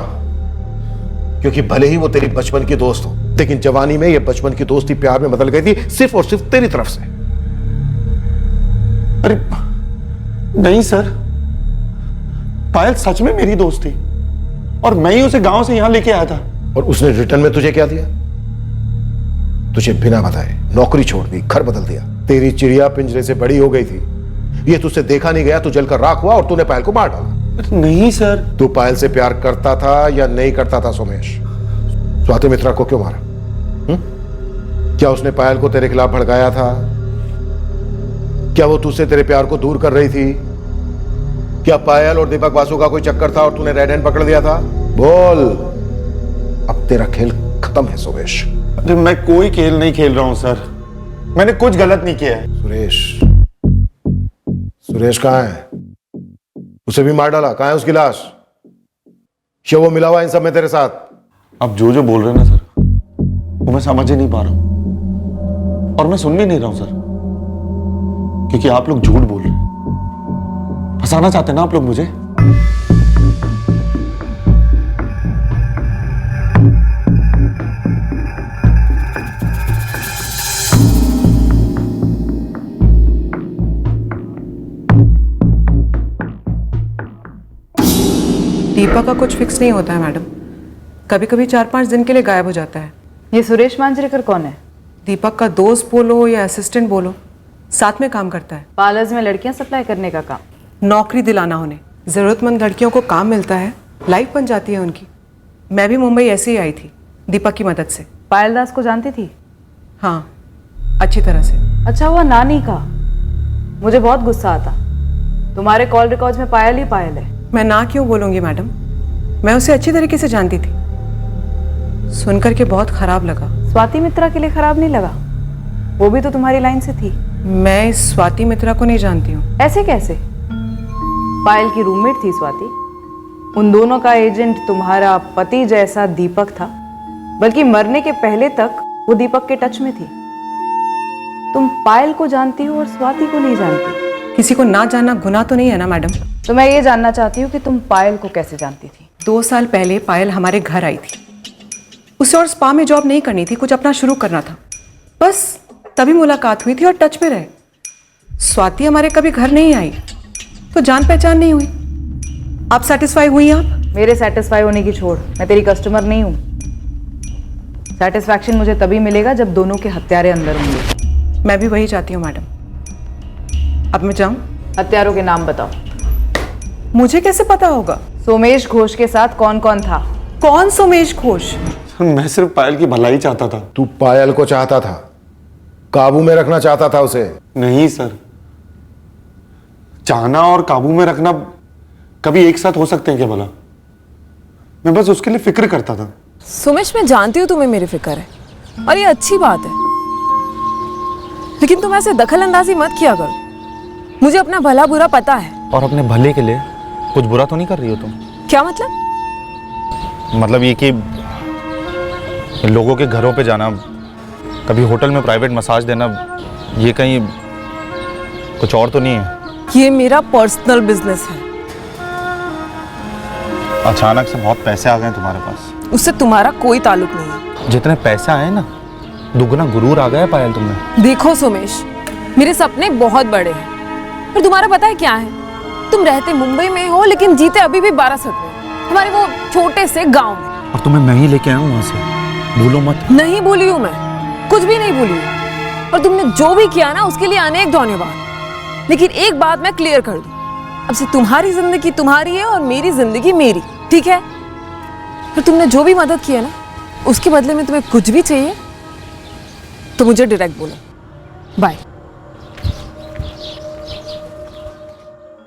क्योंकि भले ही वो तेरी बचपन की दोस्त हो, लेकिन जवानी में ये बचपन की दोस्ती प्यार में बदल गई थी सिर्फ और सिर्फ तेरी तरफ से। अरे नहीं सर, पायल सच में मेरी दोस्त थी और मैं ही उसे गांव से यहां लेके आया था। और उसने रिटर्न में तुझे क्या दिया? तुझे बिना बताए नौकरी छोड़ दी, घर बदल दिया। तेरी चिड़िया पिंजरे से बड़ी हो गई थी, ये तुझसे देखा नहीं गया, तू जलकर राख हुआ और तूने पायल को मार डाला। नहीं सर। तू पायल से प्यार करता था या नहीं करता था सोमेश? स्वाति मित्रा को क्यों मारा? क्या उसने पायल को तेरे खिलाफ भड़काया था? क्या वो तुझसे तेरे प्यार को दूर कर रही थी? क्या पायल और दीपक बासु का कोई चक्कर था और तूने रेड हैंड पकड़ लिया था? बोल, अब तेरा खेल खत्म है सोमेश। अरे मैं कोई खेल नहीं खेल रहा हूं सर, मैंने कुछ गलत नहीं किया है। सुरेश कहां है? उसे भी मार डाला, कहां है उसकी लाश? क्या वो मिला हुआ इन सब में तेरे साथ? आप जो जो बोल रहे हैं ना सर, वो मैं समझ ही नहीं पा रहा हूं और मैं सुन भी नहीं रहा हूं सर, क्योंकि आप लोग झूठ बोल रहे हैं। फंसाना चाहते हैं ना आप लोग मुझे? दीपक का कुछ फिक्स नहीं होता है मैडम, कभी कभी 4-5 दिन के लिए गायब हो जाता है। ये सुरेश मांजरेकर कौन है? दीपक का दोस्त बोलो या असिस्टेंट बोलो, साथ में काम करता है। पार्लर्स में लड़कियां सप्लाई करने का काम। नौकरी दिलाना उन्हें, जरूरतमंद लड़कियों को काम मिलता है, लाइफ बन जाती है उनकी। मैं भी मुंबई ऐसे ही आई थी दीपक की मदद से। पायल दास को जानती थी? हाँ, अच्छी तरह से। अच्छा हुआ नानी का, मुझे बहुत गुस्सा आता। तुम्हारे कॉल रिकॉर्ड्स में पायल ही पायल है। मैं ना क्यों बोलूंगी मैडम, मैं उसे अच्छी तरीके से जानती थी। सुनकर के बहुत खराब लगा। स्वाति मित्रा के लिए खराब नहीं लगा? वो भी तो तुम्हारी लाइन से थी। मैं इस स्वाति मित्रा को नहीं जानती हूँ। ऐसे कैसे? पायल की रूममेट थी स्वाति। उन दोनों का एजेंट तुम्हारा पति जैसा दीपक था, बल्कि मरने के पहले तक वो दीपक के टच में थी। तुम पायल को जानती हो और स्वाति को नहीं जानती। किसी को ना जानना गुनाह तो नहीं है ना मैडम? तो मैं ये जानना चाहती हूँ कि तुम पायल को कैसे जानती थी? 2 साल पहले पायल हमारे घर आई थी। उसे और स्पा में जॉब नहीं करनी थी, कुछ अपना शुरू करना था, बस तभी मुलाकात हुई थी और टच में रहे। स्वाति हमारे कभी घर नहीं आई तो जान पहचान नहीं हुई। आप सेटिस्फाई हुई? आप मेरे सेटिस्फाई होने की छोड़, मैं तेरी कस्टमर नहीं हूँ। सेटिस्फैक्शन मुझे तभी मिलेगा जब दोनों के हत्यारे अंदर होंगे। मैं भी वही चाहती हूँ मैडम। अब मैं जाऊँ? हत्यारों के नाम बताओ। मुझे कैसे पता होगा? सोमेश घोष के साथ कौन कौन था? कौन सोमेश घोष? मैं सिर्फ पायल की भलाई चाहता था। तू पायल को चाहता था, काबू में रखना चाहता था उसे? नहीं सर, चाहना और काबू में रखना कभी एक साथ हो सकते हैं क्या भला? मैं बस उसके लिए फिक्र करता था। सुमेश, मैं जानती हूँ तुम्हें मेरी फिक्र है और ये अच्छी बात है, लेकिन तुम ऐसे दखल अंदाजी मत किया करो। मुझे अपना भला बुरा पता है। और अपने भले के लिए कुछ बुरा तो नहीं कर रही हो तुम? क्या मतलब? मतलब ये कि लोगों के घरों पे जाना, कभी होटल में प्राइवेट मसाज देना, ये कहीं कुछ और तो नहीं है? ये मेरा पर्सनल बिजनेस है। अचानक से बहुत पैसे आ गए तुम्हारे पास, उससे तुम्हारा कोई ताल्लुक नहीं है। जितने पैसे आए ना, दुगना गुरूर आ गया पायल तुमने। देखो सोमेश, मेरे सपने बहुत बड़े हैं, पर तुम्हारा पता है क्या है? तुम रहते मुंबई में हो लेकिन जीते अभी भी बारासत में, तुम्हारे वो छोटे से गांव में। और तुम्हें मैं ही लेके आया हूँ वहां से, भूलो मत। नहीं भूली हूँ मैं, कुछ भी नहीं भूली हूँ। और तुमने जो भी किया ना, उसके लिए अनेक धन्यवाद। लेकिन एक बात मैं क्लियर कर दूं, अब से तुम्हारी जिंदगी तुम्हारी है और मेरी जिंदगी मेरी, ठीक है? फिर तुमने जो भी मदद की है ना, उसके बदले में तुम्हें कुछ भी चाहिए तो मुझे डायरेक्ट बोलो। बाय।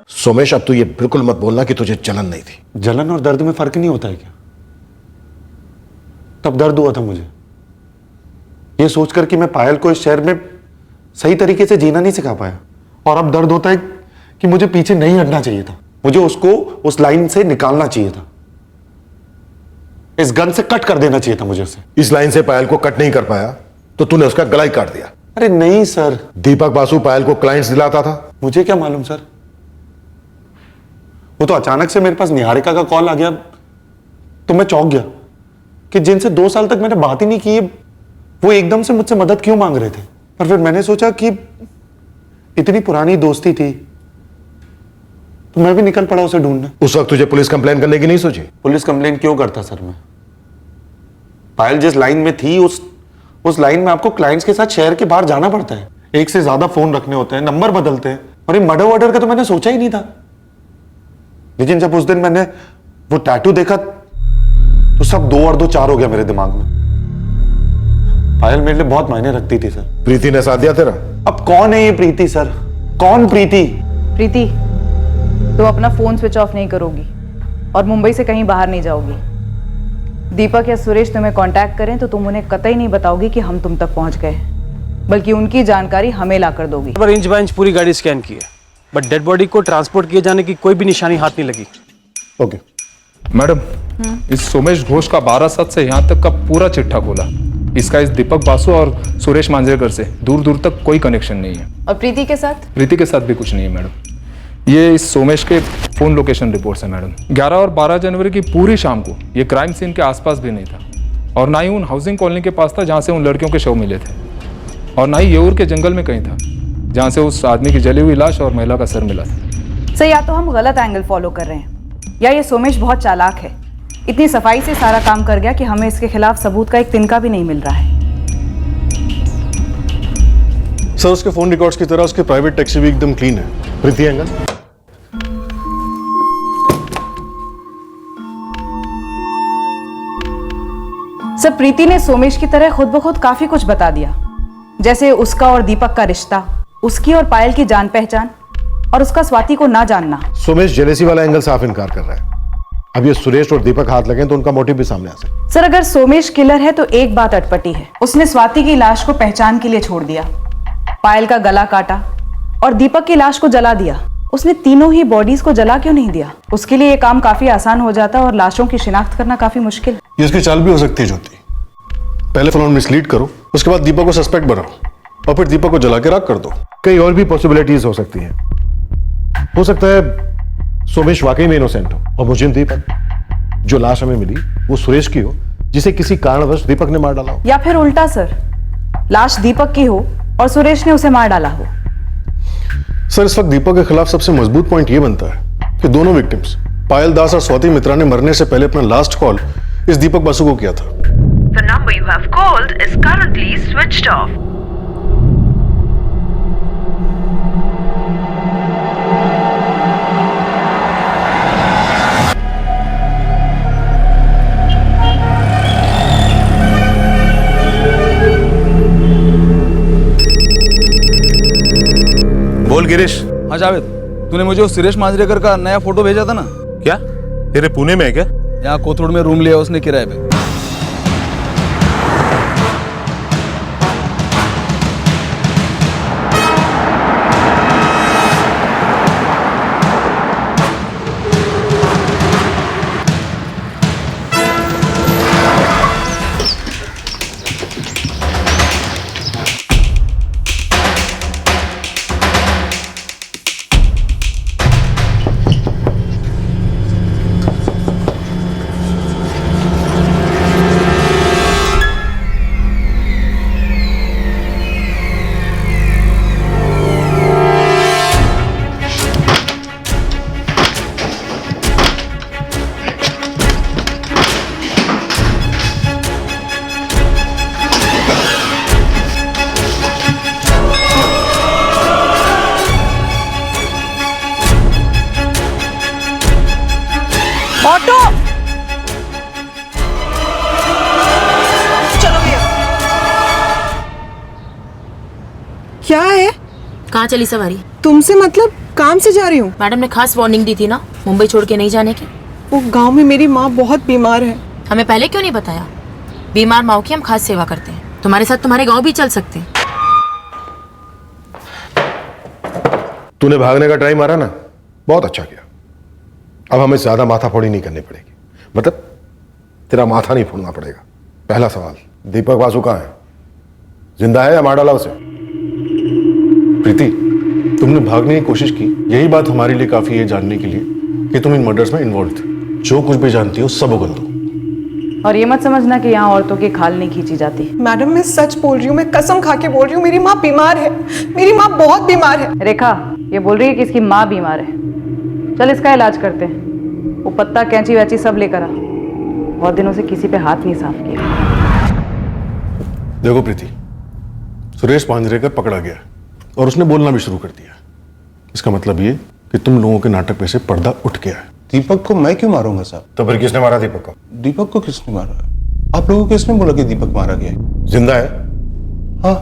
सोमेश, अब तू ये बिल्कुल मत बोलना कि तुझे जलन नहीं थी। जलन और दर्द में फर्क नहीं होता है क्या? तब दर्द हुआ था मुझे, ये सोचकर कि मैं पायल को इस शहर में सही तरीके से जीना नहीं सिखा पाया। और अब दर्द होता है कि मुझे पीछे नहीं हटना चाहिए था, मुझे उसको उस लाइन से निकालना चाहिए था, इस गन से कट कर देना चाहिए था मुझे उसे। इस लाइन से पायल को कट नहीं कर पाया तो तूने उसका गला ही काट दिया। अरे नहीं सर। दीपक बासु पायल को क्लाइंट्स दिलाता था? मुझे क्या मालूम सर, वो तो अचानक से मेरे पास निहारिका का कॉल आ गया तो मैं चौंक गया कि जिनसे 2 साल तक मैंने बात ही नहीं की, वो एकदम से मुझसे मदद क्यों मांग रहे थे। पर फिर मैंने सोचा कि इतनी पुरानी दोस्ती थी तो मैं भी निकल पड़ा उसे ढूंढने। उस वक्त तुझे पुलिस कंप्लेन करने की नहीं सोची? पुलिस कंप्लेन क्यों करता सर मैं? पायल जिस लाइन में थी उस लाइन में आपको क्लाइंट्स के साथ शहर के बाहर जाना पड़ता है, एक से ज्यादा फोन रखने होते हैं, नंबर बदलते हैं, और ये मर्डर वर्डर का तो मैंने सोचा ही नहीं था। लेकिन जब उस दिन मैंने वो टैटू देखा तो सब 2 और 2 4 हो गया मेरे दिमाग में। पायल मेरे लिए बहुत मायने रखती थी सर। प्रीति ने साथ दिया तेरा? अब कौन है ये प्रीति सर? कौन प्रीति? प्रीति, तुम अपना फोन स्विच ऑफ नहीं करोगी और मुंबई से कहीं बाहर नहीं जाओगी। दीपक या सुरेश तुम्हें कांटेक्ट करें तो तुम उन्हें कतई नहीं बताओगी कि हम तुम तक पहुंच गए, बल्कि उनकी जानकारी हमें लाकर दोगी। पर इंच बाय इंच पूरी गाड़ी स्कैन की है, बट डेड बॉडी को ट्रांसपोर्ट किए जाने की कोई भी निशानी हाथ नहीं लगी। ओके मैडम, इस सोमेश घोष का बारासत से यहाँ तक का पूरा चिट्ठा खोला। इसका इस दीपक बासु और सुरेश मांजरेकर से दूर दूर तक कोई कनेक्शन नहीं है। और प्रीति के साथ? प्रीति के साथ भी कुछ नहीं है मैडम। ये इस सोमेश के फोन लोकेशन रिपोर्ट्स है मैडम। 11 और 12 जनवरी की पूरी शाम को ये क्राइम सीन के आसपास भी नहीं था, और ना ही उन हाउसिंग कॉलोनी के पास था जहाँ से उन लड़कियों के शव मिले थे, और ना ही येऊर के जंगल में कहीं था जहाँ से उस आदमी की जली हुई लाश और महिला का सर मिला था। सर, या तो हम गलत एंगल फॉलो कर रहे हैं या ये सोमेश बहुत चालाक है। इतनी सफाई से सारा काम कर गया कि हमें इसके खिलाफ सबूत का एक तिनका भी नहीं मिल रहा है। सर उसके फोन रिकॉर्ड्स की तरह उसके प्राइवेट टैक्सी भी एकदम क्लीन है। प्रीति एंगल। सर प्रीति ने सोमेश की तरह खुद ब खुद काफी कुछ बता दिया, जैसे उसका और दीपक का रिश्ता, उसकी और पायल की जान पहचान, और उसका स्वाति को ना जानना। सोमेश जेलेसी वाला एंगल साफ इनकार कर रहा है। अब ये सुरेश और दीपक हाथ लगे तो उनका मोटिव भी सामने आ सकता है। सर अगर सोमेश किलर है तो एक बात अटपटी है, उसने स्वाति की लाश को पहचान के लिए छोड़ दिया, पायल का गला काटा और दीपक की लाश को जला दिया। उसने तीनों ही बॉडीज को जला क्यों नहीं दिया? उसके लिए ये काम काफी आसान हो जाता और लाशों की शिनाख्त करना काफी मुश्किल। ये उसकी चाल भी हो सकती है ज्योति। पहले फलौन मिसलीड करो, उसके बाद दीपक को सस्पेक्ट बनाओ और फिर दीपक को जला के राख कर दो। कई और भी पॉसिबिलिटीज हो सकती हैं। हो सकता है सोमेश वाकई में इनोसेंट हो और मुझे दीपक, जो लाश हमें मिली वो सुरेश की हो, जिसे किसी कारणवश दीपक ने मार डाला हो। या फिर उल्टा सर, लाश दीपक की हो और सुरेश ने उसे मार डाला हो। सर इस वक्त दीपक के खिलाफ सबसे मजबूत पॉइंट ये बनता है कि दोनों विक्टिम्स पायल दास और स्वाति मित्रा ने मरने से पहले अपना लास्ट कॉल इस दीपक बासु को किया था। The number you have called is currently switched off. बोल गिरीश। हाँ जावेद, तूने मुझे उस सुरेश मांजरेकर का नया फोटो भेजा था ना? क्या तेरे पुणे में है क्या? यहाँ कोथरूड में रूम लिया उसने किराए पे। ऑटो चलो भैया। क्या है? कहाँ चली सवारी? तुमसे मतलब काम से जा रही हूँ। मैडम ने खास वार्निंग दी थी ना, मुंबई छोड़ के नहीं जाने की। वो गांव में मेरी माँ बहुत बीमार है। हमें पहले क्यों नहीं बताया? बीमार माँ की हम खास सेवा करते हैं। तुम्हारे साथ तुम्हारे गांव भी चल सकते हैं। तूने भागने का ट्राई मारा ना, बहुत अच्छा किया। अब हमें ज्यादा माथा फोड़ी नहीं करनी पड़ेगी, मतलब तेरा माथा नहीं फोड़ना पड़ेगा। पहला सवाल, दीपक बासु कहाँ है? जिंदा है या मार डाला उसे? प्रीति, तुमने भागने की कोशिश की, यही बात हमारे लिए काफी है जानने के लिए कि तुम इन मर्डर्स में इन्वॉल्व थे। जो कुछ भी जानती हो सब उगल दो। और ये मत समझना कि यहाँ औरतों की खाल नहीं खींची जाती। मैडम मैं सच बोल रही हूँ, मैं कसम खा के बोल रही हूँ, मेरी माँ बीमार है। मेरी माँ बहुत बीमार है। रेखा ये बोल रही है कि इसकी माँ बीमार है। चल इसका इलाज करते हैं। वो पत्ता कैंची वैची सब लेकर आ। बहुत दिनों से किसी पे हाथ नहीं साफ किया। देखो प्रीति, सुरेश मांजरेकर पकड़ा गया और उसने बोलना भी शुरू कर दिया। इसका मतलब ये कि तुम लोगों के नाटक पे से पर्दा उठ गया है। दीपक को मैं क्यों मारूंगा साहब? तो फिर किसने मारा दीपक को? दीपक को किसने मारा? आप लोगों को किसने बोला कि दीपक मारा गया? जिंदा है? हाँ।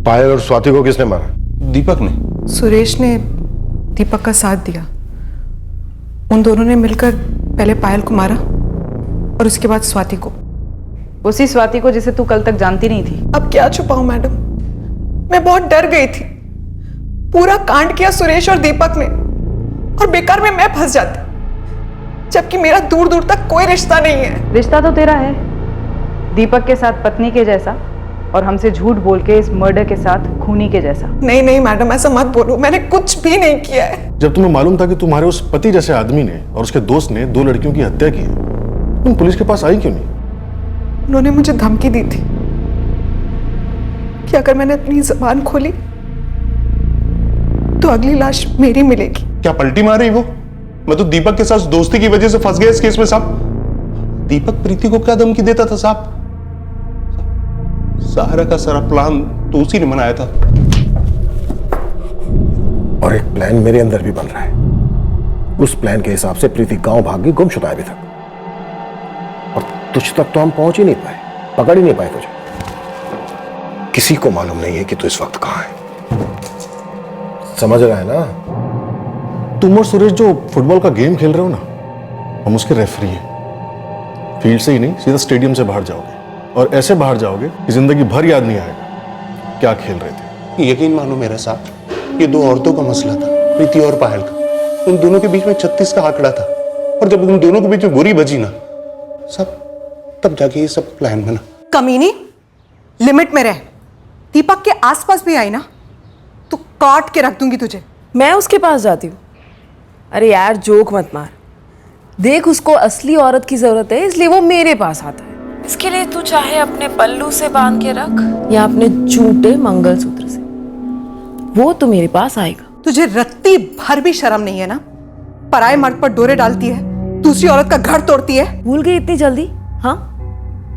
पायल और स्वाति को किसने मारा? दीपक ने। सुरेश ने दीपक का साथ दिया। उन दोनों ने मिलकर पहले पायल को मारा और उसके बाद स्वाति को। उसी स्वाति को जिसे तू कल तक जानती नहीं थी। अब क्या छुपाऊं मैडम, मैं बहुत डर गई थी। पूरा कांड किया सुरेश और दीपक ने और बेकार में मैं फंस जाती, जबकि मेरा दूर दूर तक कोई रिश्ता नहीं है। रिश्ता तो तेरा है, दीपक के साथ पत्नी के जैसा और हमसे झूठ बोल के इस मर्डर के साथ खूनी के जैसा। नहीं नहीं मैडम ऐसा मत बोलो, मैंने कुछ भी नहीं किया है। जब तुम्हें मालूम था कि तुम्हारे उस पति जैसे आदमी ने और उसके दोस्त ने 2 लड़कियों की हत्या की है, तुम पुलिस के पास आई क्यों नहीं? उन्होंने मुझे धमकी दी थी कि अगर मैंने अपनी जबान खोली तो अगली लाश मेरी मिलेगी। क्या पलटी मार रही वो? मैं तो दीपक के साथ दोस्ती की वजह से फंस गया इस केस में साहब। दीपक प्रीति को क्या धमकी देता था साहब? सारा का सारा प्लान तो उसी ने बनाया था। और एक प्लान मेरे अंदर भी बन रहा है। उस प्लान के हिसाब से प्रीति गांव भाग गई, गुमशुदा है अभी तक। और तुझ तक तो हम पहुंच ही नहीं पाए, पकड़ ही नहीं पाए तुझे। किसी को मालूम नहीं है कि तू इस वक्त कहां है। समझ रहा है ना? तुम और सुरेश जो फुटबॉल का गेम खेल रहे हो ना, हम उसके रेफरी हैं। फील्ड से ही नहीं, सीधा स्टेडियम से बाहर जाओगे, और ऐसे बाहर जाओगे कि जिंदगी भर याद नहीं आएगा क्या खेल रहे थे। यकीन मानो मेरा साहब, ये दो औरतों का मसला था, प्रीति और पायल का। उन दोनों के बीच में 36 का आंकड़ा था, और जब उन दोनों के बीच में बुरी बजी ना सब, तब जाके ये सब प्लान बना। कमीनी, लिमिट में रह। दीपक के आसपास भी आई ना तो काट के रख दूंगी तुझे। मैं उसके पास जाती हूँ? अरे यार जोक मत मार। देख, उसको असली औरत की जरूरत है, इसलिए वो मेरे पास आता है। इसके लिए तू चाहे अपने पल्लू से बांध के रख या अपने झूठे मंगलसूत्र से, वो तो मेरे पास आएगा। तुझे रत्ती भर भी शर्म नहीं है ना? पराये मर्द पर डोरे डालती है, दूसरी औरत का घर तोड़ती है। भूल गई इतनी जल्दी? हाँ,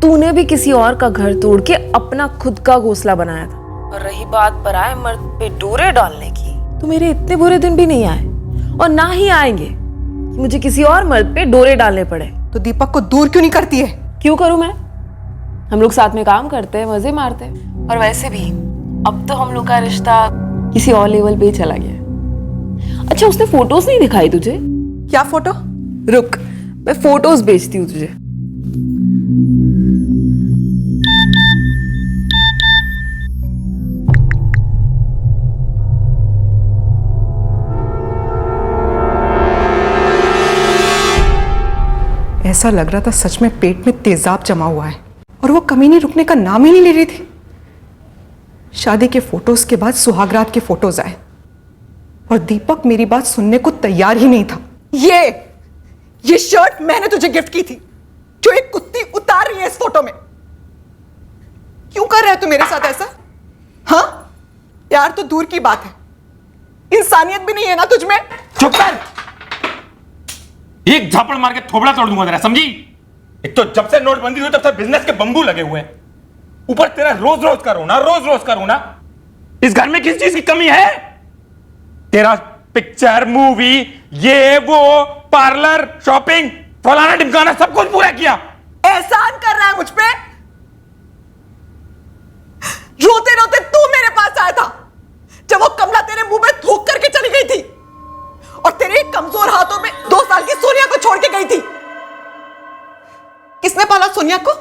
तूने भी किसी और का घर तोड़ के अपना खुद का घोंसला बनाया था। और रही बात पराये मर्द पे डोरे डालने की, तो मेरे इतने बुरे दिन भी नहीं आए, और ना ही आएंगे कि मुझे किसी और मर्द पे डोरे डालने पड़े। तो दीपक को दूर क्यों नहीं करती है? क्यों करूं मैं? हम लोग साथ में काम करते हैं, मजे मारते हैं। और वैसे भी अब तो हम लोग का रिश्ता किसी और लेवल पे ही चला गया। अच्छा, उसने फोटोज नहीं दिखाई तुझे? क्या फोटो? रुक, मैं फोटोज भेजती हूँ तुझे। ऐसा लग रहा था सच में पेट में तेजाब जमा हुआ है, और वो कमीनी रुकने का नाम ही नहीं ले रही थी। शादी के फोटोज के बाद सुहागरात के फोटोज आए, और दीपक मेरी बात सुनने को तैयार ही नहीं था। ये शर्ट मैंने तुझे गिफ्ट की थी, जो एक कुत्ती उतार रही है इस फोटो में। क्यों कर रहा है तू मेरे साथ ऐसा? हाँ यार, तो दूर की बात है, इंसानियत भी नहीं है ना तुझ में? चुप कर! एक झापड़ मार के थोबड़ा तोड़ दूंगा तेरा, समझी? एक तो जब से नोटबंदी हुई तब से बिजनेस के बंबू लगे हुए हैं, ऊपर तेरा रोज रोज का रोना। इस घर में किस चीज की कमी है? तेरा पिक्चर, मूवी, ये वो, पार्लर, शॉपिंग, फलाना ढिमकाना सब कुछ पूरा किया। एहसान कर रहा है मुझ पे? रोते रोते तू मेरे पास आया था जब वो कमला तेरे मुंह में थूक करके चली गई थी, और तेरे कमजोर हाथों में 2 साल की सोनिया को छोड़ के गई थी। किसने पाला सोनिया को?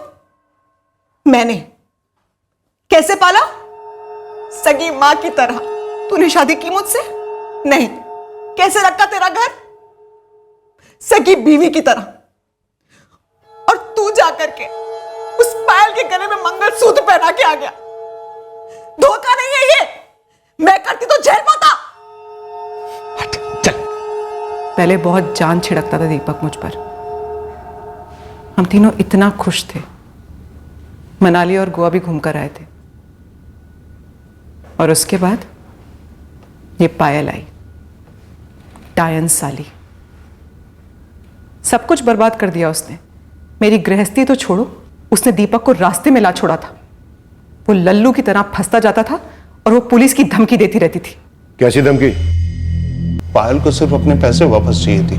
मैंने। कैसे पाला? सगी मां की तरह। तूने शादी की मुझसे? नहीं। कैसे रखा तेरा घर? सगी बीवी की तरह। और तू जाकर के उस पायल के गले में मंगलसूत्र पहना के आ गया। धोखा नहीं है ये? मैं करती तो झेल पाता। पहले बहुत जान छिड़कता था दीपक मुझ पर। हम तीनों इतना खुश थे, मनाली और गोवा भी घूमकर आए थे। और उसके बाद ये पायल आई, डायन साली। सब कुछ बर्बाद कर दिया उसने। मेरी गृहस्थी तो छोड़ो, उसने दीपक को रास्ते में ला छोड़ा था। वो लल्लू की तरह फंसता जाता था, और वो पुलिस की धमकी देती रहती थी। कैसी धमकी? पायल को सिर्फ अपने पैसे वापस चाहिए थी,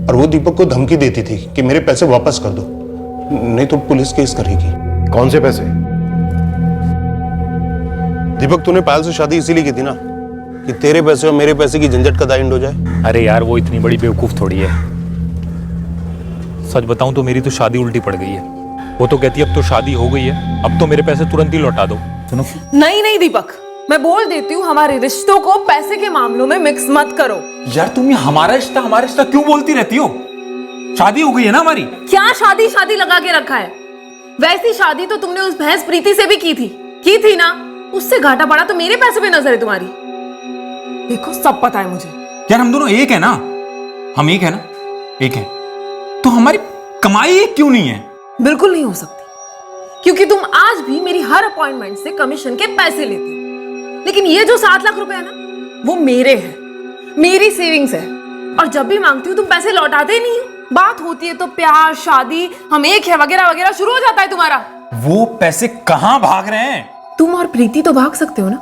और वो दीपक को धमकी देती थी कि मेरे पैसे वापस कर दो, नहीं तो पुलिस केस करेगी। कौन से पैसे? दीपक, तूने पायल से शादी इसीलिए की थी ना, कि तेरे पैसे और मेरे पैसे की झंझट का दाई एंड हो जाए। अरे यार, वो इतनी बड़ी बेवकूफ थोड़ी है। सच बताऊं तो मेरी तो शादी उल्टी पड़ गई है। वो तो कहती है अब तो शादी हो गई है, अब तो मेरे पैसे तुरंत ही लौटा दो। सुनो, नहीं दीपक, मैं बोल देती हूँ, हमारे रिश्तों को पैसे के मामलों में मिक्स मत करो। यार तुम ये हमारा रिश्ता क्यों बोलती रहती हो? शादी हो गई है ना हमारी। क्या शादी लगा के रखा है? वैसी शादी तो तुमने उस भैंस प्रीति से भी की थी ना। उससे घाटा पड़ा तो मेरे पैसे पे नजर है तुम्हारी। देखो, सब पता है मुझे। यार हम दोनों एक है ना, हम एक है ना, एक है तो हमारी कमाई एक क्यों नहीं है? बिल्कुल नहीं हो सकती, क्योंकि तुम आज भी मेरी हर अपॉइंटमेंट से कमीशन के पैसे लेते हो। लेकिन ये जो 7 लाख रुपए है ना, वो मेरे हैं, मेरी सेविंग्स है, और जब भी मांगती हूँ तुम पैसे लौटाते ही नहीं हो। बात होती है तो प्यार, शादी, हम एक है वगैरह वगैरह शुरू हो जाता है तुम्हारा। वो पैसे कहां भाग रहे हैं? तुम और प्रीति तो भाग सकते हो ना।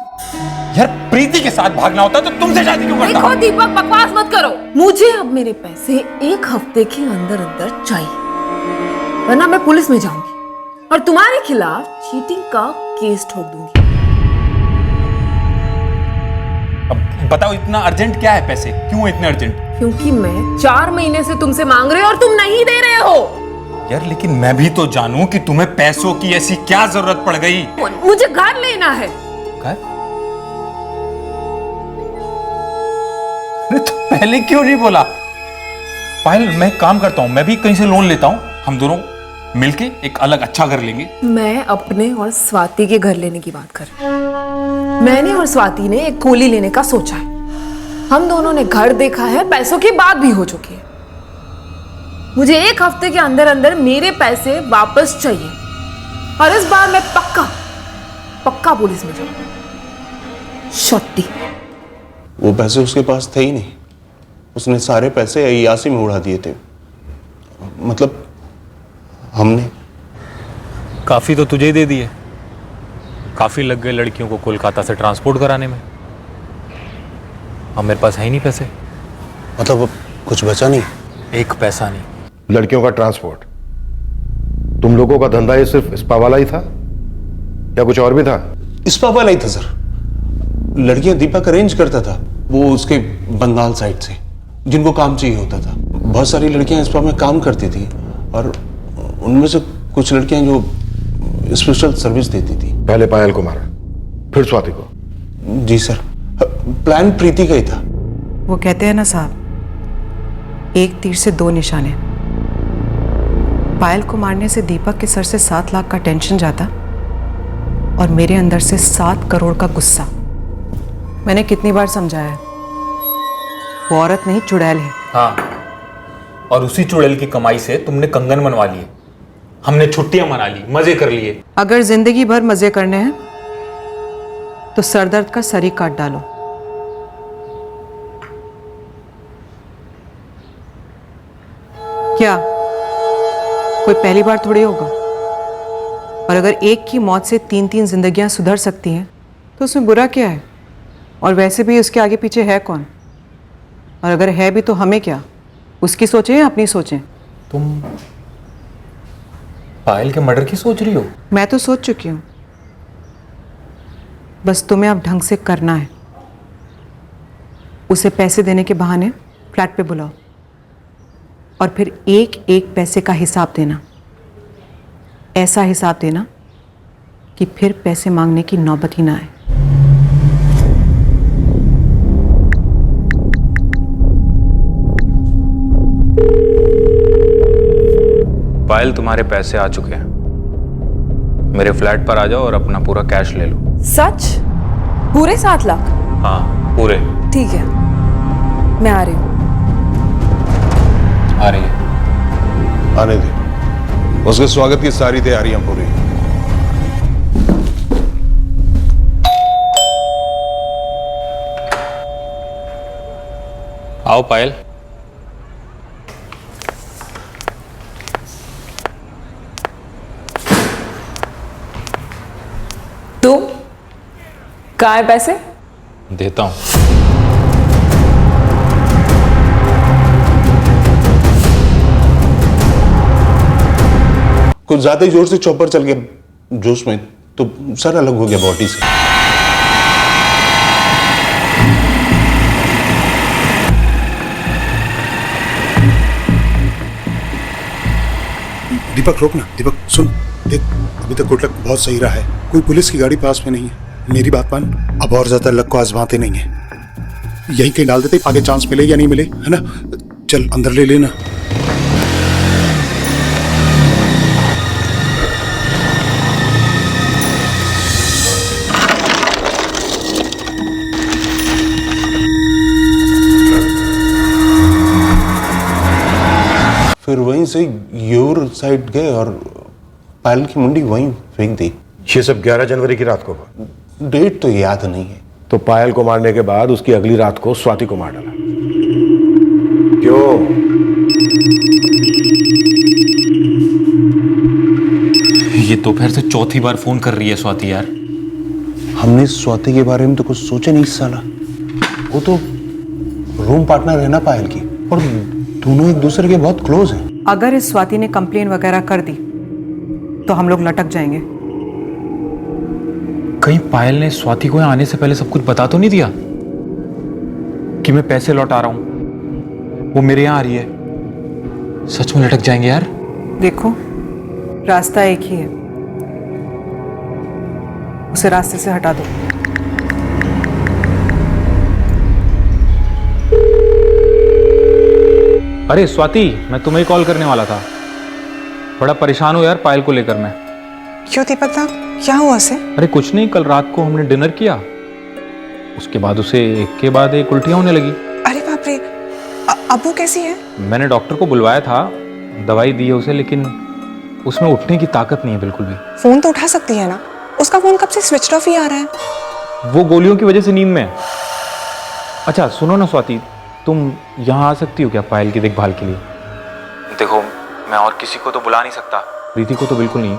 यार प्रीति के साथ भागना होता तो तुमसे शादी क्यों करता? देखो दीपक, बकवास मत करो। मुझे अब मेरे पैसे 1 हफ्ते के अंदर अंदर चाहिए, वरना मैं पुलिस में जाऊंगी और तुम्हारे खिलाफ चीटिंग का केस ठोक दूंगी। अब बताओ इतना अर्जेंट क्या है पैसे? क्यों इतने अर्जेंट? क्योंकि मैं 4 महीने से तुमसे मांग रही हूँ और तुम नहीं दे रहे हो। यार लेकिन मैं भी तो जानूं कि तुम्हें पैसों की ऐसी क्या जरूरत पड़ गई। मुझे घर लेना है। घर? अरे तो पहले क्यों नहीं बोला? पायल मैं काम करता हूं, मैं भी कहीं से लोन लेता हूं, हम दोनों मिलके एक अलग अच्छा घर लेंगे। मैं अपने और स्वाति के घर लेने की बात कर रही हूं। मैंने और स्वाति ने एक कोली लेने का सोचा है। हम दोनों ने घर देखा है, पैसों की बात भी हो चुकी है। मुझे 1 हफ्ते के अंदर अंदर मेरे पैसे वापस चाहिए और इस बार मैं पक्का पुलिस में जाऊंगा। शॉटी। वो पैसे उसके पास थे ही नहीं, उसने सारे पैसे अय्यासी में उड़ा दिए थे। मतलब हमने काफी तो तुझे ही दे दिए, काफी लग गए लड़कियों को कोलकाता से ट्रांसपोर्ट कराने में। अब मेरे पास है ही नहीं पैसे। मतलब अब कुछ बचा नहीं? 1 पैसा नहीं। लड़कियों का ट्रांसपोर्ट, तुम लोगों का धंधा ये सिर्फ स्पा वाला ही था या कुछ और भी था? स्पा वाला ही था सर। लड़कियां दीपक अरेंज करता था, वो उसके बंगाल साइड से, जिनको काम चाहिए होता था। बहुत सारी लड़कियां स्पा में काम करती थी और उनमें से कुछ लड़कियां जो स्पेशल सर्विस देती थी। पहले पायल को मारा, फिर स्वाति को? जी सर, प्लान प्रीति का ही था। वो कहते हैं ना साहब, एक तीर से 2 निशाने। पायल को मारने से दीपक के सर से 7 लाख का टेंशन जाता और मेरे अंदर से 7 करोड़ का गुस्सा। मैंने कितनी बार समझाया है, वो औरत नहीं चुड़ैल है। हाँ, और उसी चुड़ैल की कमाई से तुमने कंगन बनवा लिए, हमने छुट्टियां मना ली, मजे कर लिए। अगर जिंदगी भर मजे करने हैं तो सरदर्द का सर ही काट डालो। क्या कोई पहली बार थोड़ी होगा? और अगर एक की मौत से 3-3 जिंदगियां सुधर सकती हैं तो उसमें बुरा क्या है? और वैसे भी उसके आगे पीछे है कौन? और अगर है भी तो हमें क्या, उसकी सोचें या अपनी सोचें? तुम पायल के मर्डर की सोच रही हो? मैं तो सोच चुकी हूं, बस तुम्हें अब ढंग से करना है। उसे पैसे देने के बहाने फ्लैट पे बुलाओ और फिर 1-1 पैसे का हिसाब देना। ऐसा हिसाब देना कि फिर पैसे मांगने की नौबत ही ना आए। पायल, तुम्हारे पैसे आ चुके हैं। मेरे फ्लैट पर आ जाओ और अपना पूरा कैश ले लो। सच? पूरे 7 लाख? हाँ पूरे। ठीक है, मैं आ रही हूँ। आ रही है? आने दे, उसके स्वागत की सारी तैयारियां पूरी। आओ पायल। तुम कहाँ है पैसे? देता हूं। कुछ ज्यादा ही जोर से चॉपर चल गया जोश में, तो सर अलग हो गया बॉडी से। दीपक रोक ना, दीपक सुन, देख अभी तक गुड लक बहुत सही रहा है, कोई पुलिस की गाड़ी पास में नहीं है। मेरी बात मान, अब और ज्यादा लक को आजमाते नहीं है, यहीं कहीं डाल देते, आगे चांस मिले या नहीं मिले, है ना? चल अंदर ले लेना। फिर वहीं से योर साइड गए और पायल की मुंडी वहीं फेंक दी। ये सब 11 जनवरी की रात को हुआ। डेट तो याद नहीं है। तो पायल को मारने के बाद उसकी अगली रात को स्वाति को मार डाला। क्यों? ये दोपहर से चौथी बार फोन कर रही है स्वाति यार। हमने स्वाति के बारे में तो कुछ सोचा नहीं साला। वो तो रूम पार्टनर है ना पायल की, और दोनों एक दूसरे के बहुत क्लोज हैं। अगर इस स्वाति ने कंप्लेन वगैरह कर दी तो हम लोग लटक जाएंगे। कहीं पायल ने स्वाति को यहाँ आने से पहले सब कुछ बता तो नहीं दिया कि मैं पैसे लौटा रहा हूं, वो मेरे यहाँ आ रही है? सच में लटक जाएंगे यार। देखो, रास्ता एक ही है, उसे रास्ते से हटा दो। अरे स्वाति, मैं तुम्हें ही कॉल करने वाला था। बड़ा परेशान हूँ यार पायल को लेकर मैं। क्यों दीपक साहब, क्या हुआ उसे? अरे कुछ नहीं, कल रात को हमने डिनर किया, उसके बाद उसे एक के बाद एक उल्टियां होने लगी। अरे बाप रे, अब वो कैसी है? मैंने डॉक्टर को बुलवाया था, दवाई दी है उसे, लेकिन उसमें उठने की ताकत नहीं है बिल्कुल भी। फोन तो उठा सकती है ना? उसका फोन कब से स्विच ऑफ ही आ रहा है। वो गोलियों की वजह से नींद में है। अच्छा सुनो ना स्वाति, तुम यहाँ आ सकती हो क्या पायल की देखभाल के लिए? देखो, मैं और किसी को तो बुला नहीं सकता, प्रीति को तो बिल्कुल नहीं,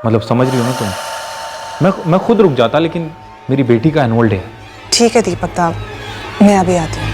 मतलब समझ रही हो ना तुम। मैं खुद रुक जाता, लेकिन मेरी बेटी का एनुअल डे है। ठीक है दीपक साहब, मैं अभी आती हूँ।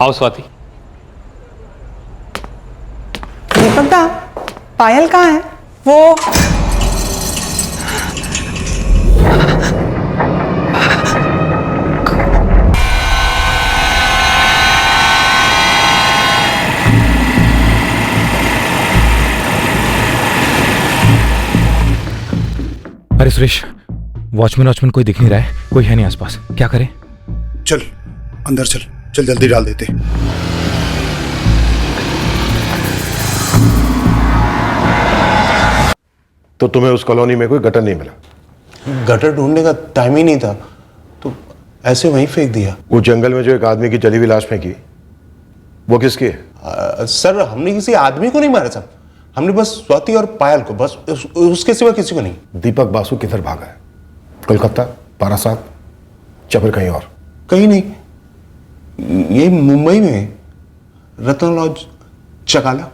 आओ स्वाति। दीपक दा, पायल कहाँ है? वो अरे सुरेश, वॉचमैन कोई दिख नहीं रहा है, कोई है नहीं आसपास, क्या करें? चल अंदर चल, चल जल्दी डाल देते। तो तुम्हें उस कॉलोनी में कोई गटर नहीं मिला? गटर ढूंढने का टाइम ही नहीं था, तो ऐसे वहीं फेंक दिया। वो जंगल में जो एक आदमी की जली हुई लाश फेंकी, वो किसकी है? सर, हमने किसी आदमी को नहीं मारा साहब, हमने बस स्वाति और पायल को, बस उसके सिवा किसी को नहीं। दीपक बासु किधर भागा है? कोलकाता, बारासात, या फिर कहीं और? कहीं नहीं, ये मुंबई में रतन लॉज चकाला।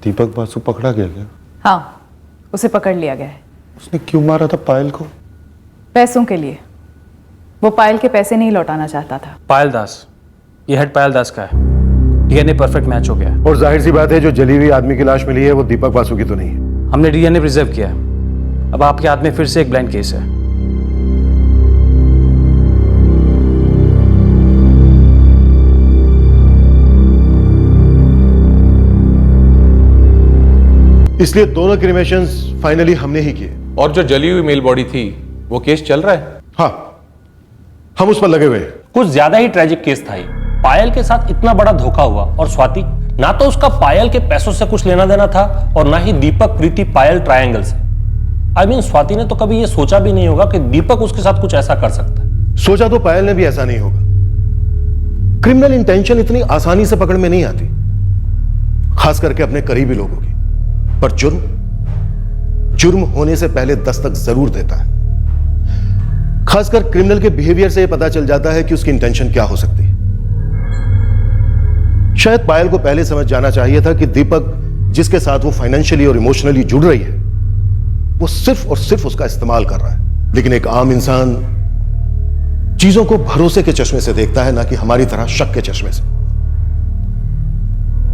दीपक बासु पकड़ा गया क्या? हाँ, उसे पकड़ लिया गया है। उसने क्यों मारा था पायल को? पैसों के लिए। वो पायल के पैसे नहीं लौटाना चाहता था। पायल दास, ये हेड पायल दास का है। डीएनए परफेक्ट मैच हो गया। और जाहिर सी बात है, जो जली हुई आदमी की लाश मिली है वो दीपक बासु की तो नहीं है। हमने डीएनए प्रिजर्व किया है। अब आपके हाथ में फिर से एक ब्लाइंड केस है। इसलिए दोनों क्रिमेशंस फाइनली हमने ही किए। और जो जली हुई मेल बॉडी थी, वो केस चल रहा है? हाँ, हम उस पर लगे हुए हैं। कुछ ज्यादा ही ट्रेजिक केस था ये। पायल के साथ इतना बड़ा धोखा हुआ, और स्वाति, ना तो उसका पायल के पैसों से कुछ लेना देना था, और ना ही दीपक प्रीति पायल ट्रायंगल से। आई मीन, स्वाति ने तो कभी ये सोचा भी नहीं होगा कि दीपक उसके साथ कुछ ऐसा कर सकता है। सोचा तो पायल ने भी ऐसा नहीं होगा। क्रिमिनल इंटेंशन इतनी आसानी से पकड़ में नहीं आती, खास करके अपने करीबी लोगों की। पर जुर्म होने से पहले दस्तक जरूर देता है। खासकर क्रिमिनल के बिहेवियर से यह पता चल जाता है कि उसकी इंटेंशन क्या हो सकती है। शायद पायल को पहले समझ जाना चाहिए था कि दीपक जिसके साथ वो फाइनेंशियली और इमोशनली जुड़ रही है, वो सिर्फ और सिर्फ उसका इस्तेमाल कर रहा है। लेकिन एक आम इंसान चीजों को भरोसे के चश्मे से देखता है, ना कि हमारी तरह शक के चश्मे से।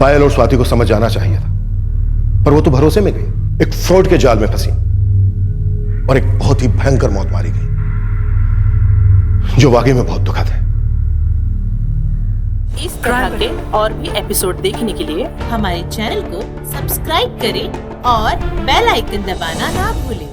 पायल और स्वाति को समझ जाना चाहिए था, पर वो तो भरोसे में गई, एक फ्रॉड के जाल में फंसी और एक बहुत ही भयंकर मौत मारी गई, जो वाकई में बहुत दुखद है। इस तरह के और भी एपिसोड देखने के लिए हमारे चैनल को सब्सक्राइब करें और बेल आइकन दबाना ना भूलें।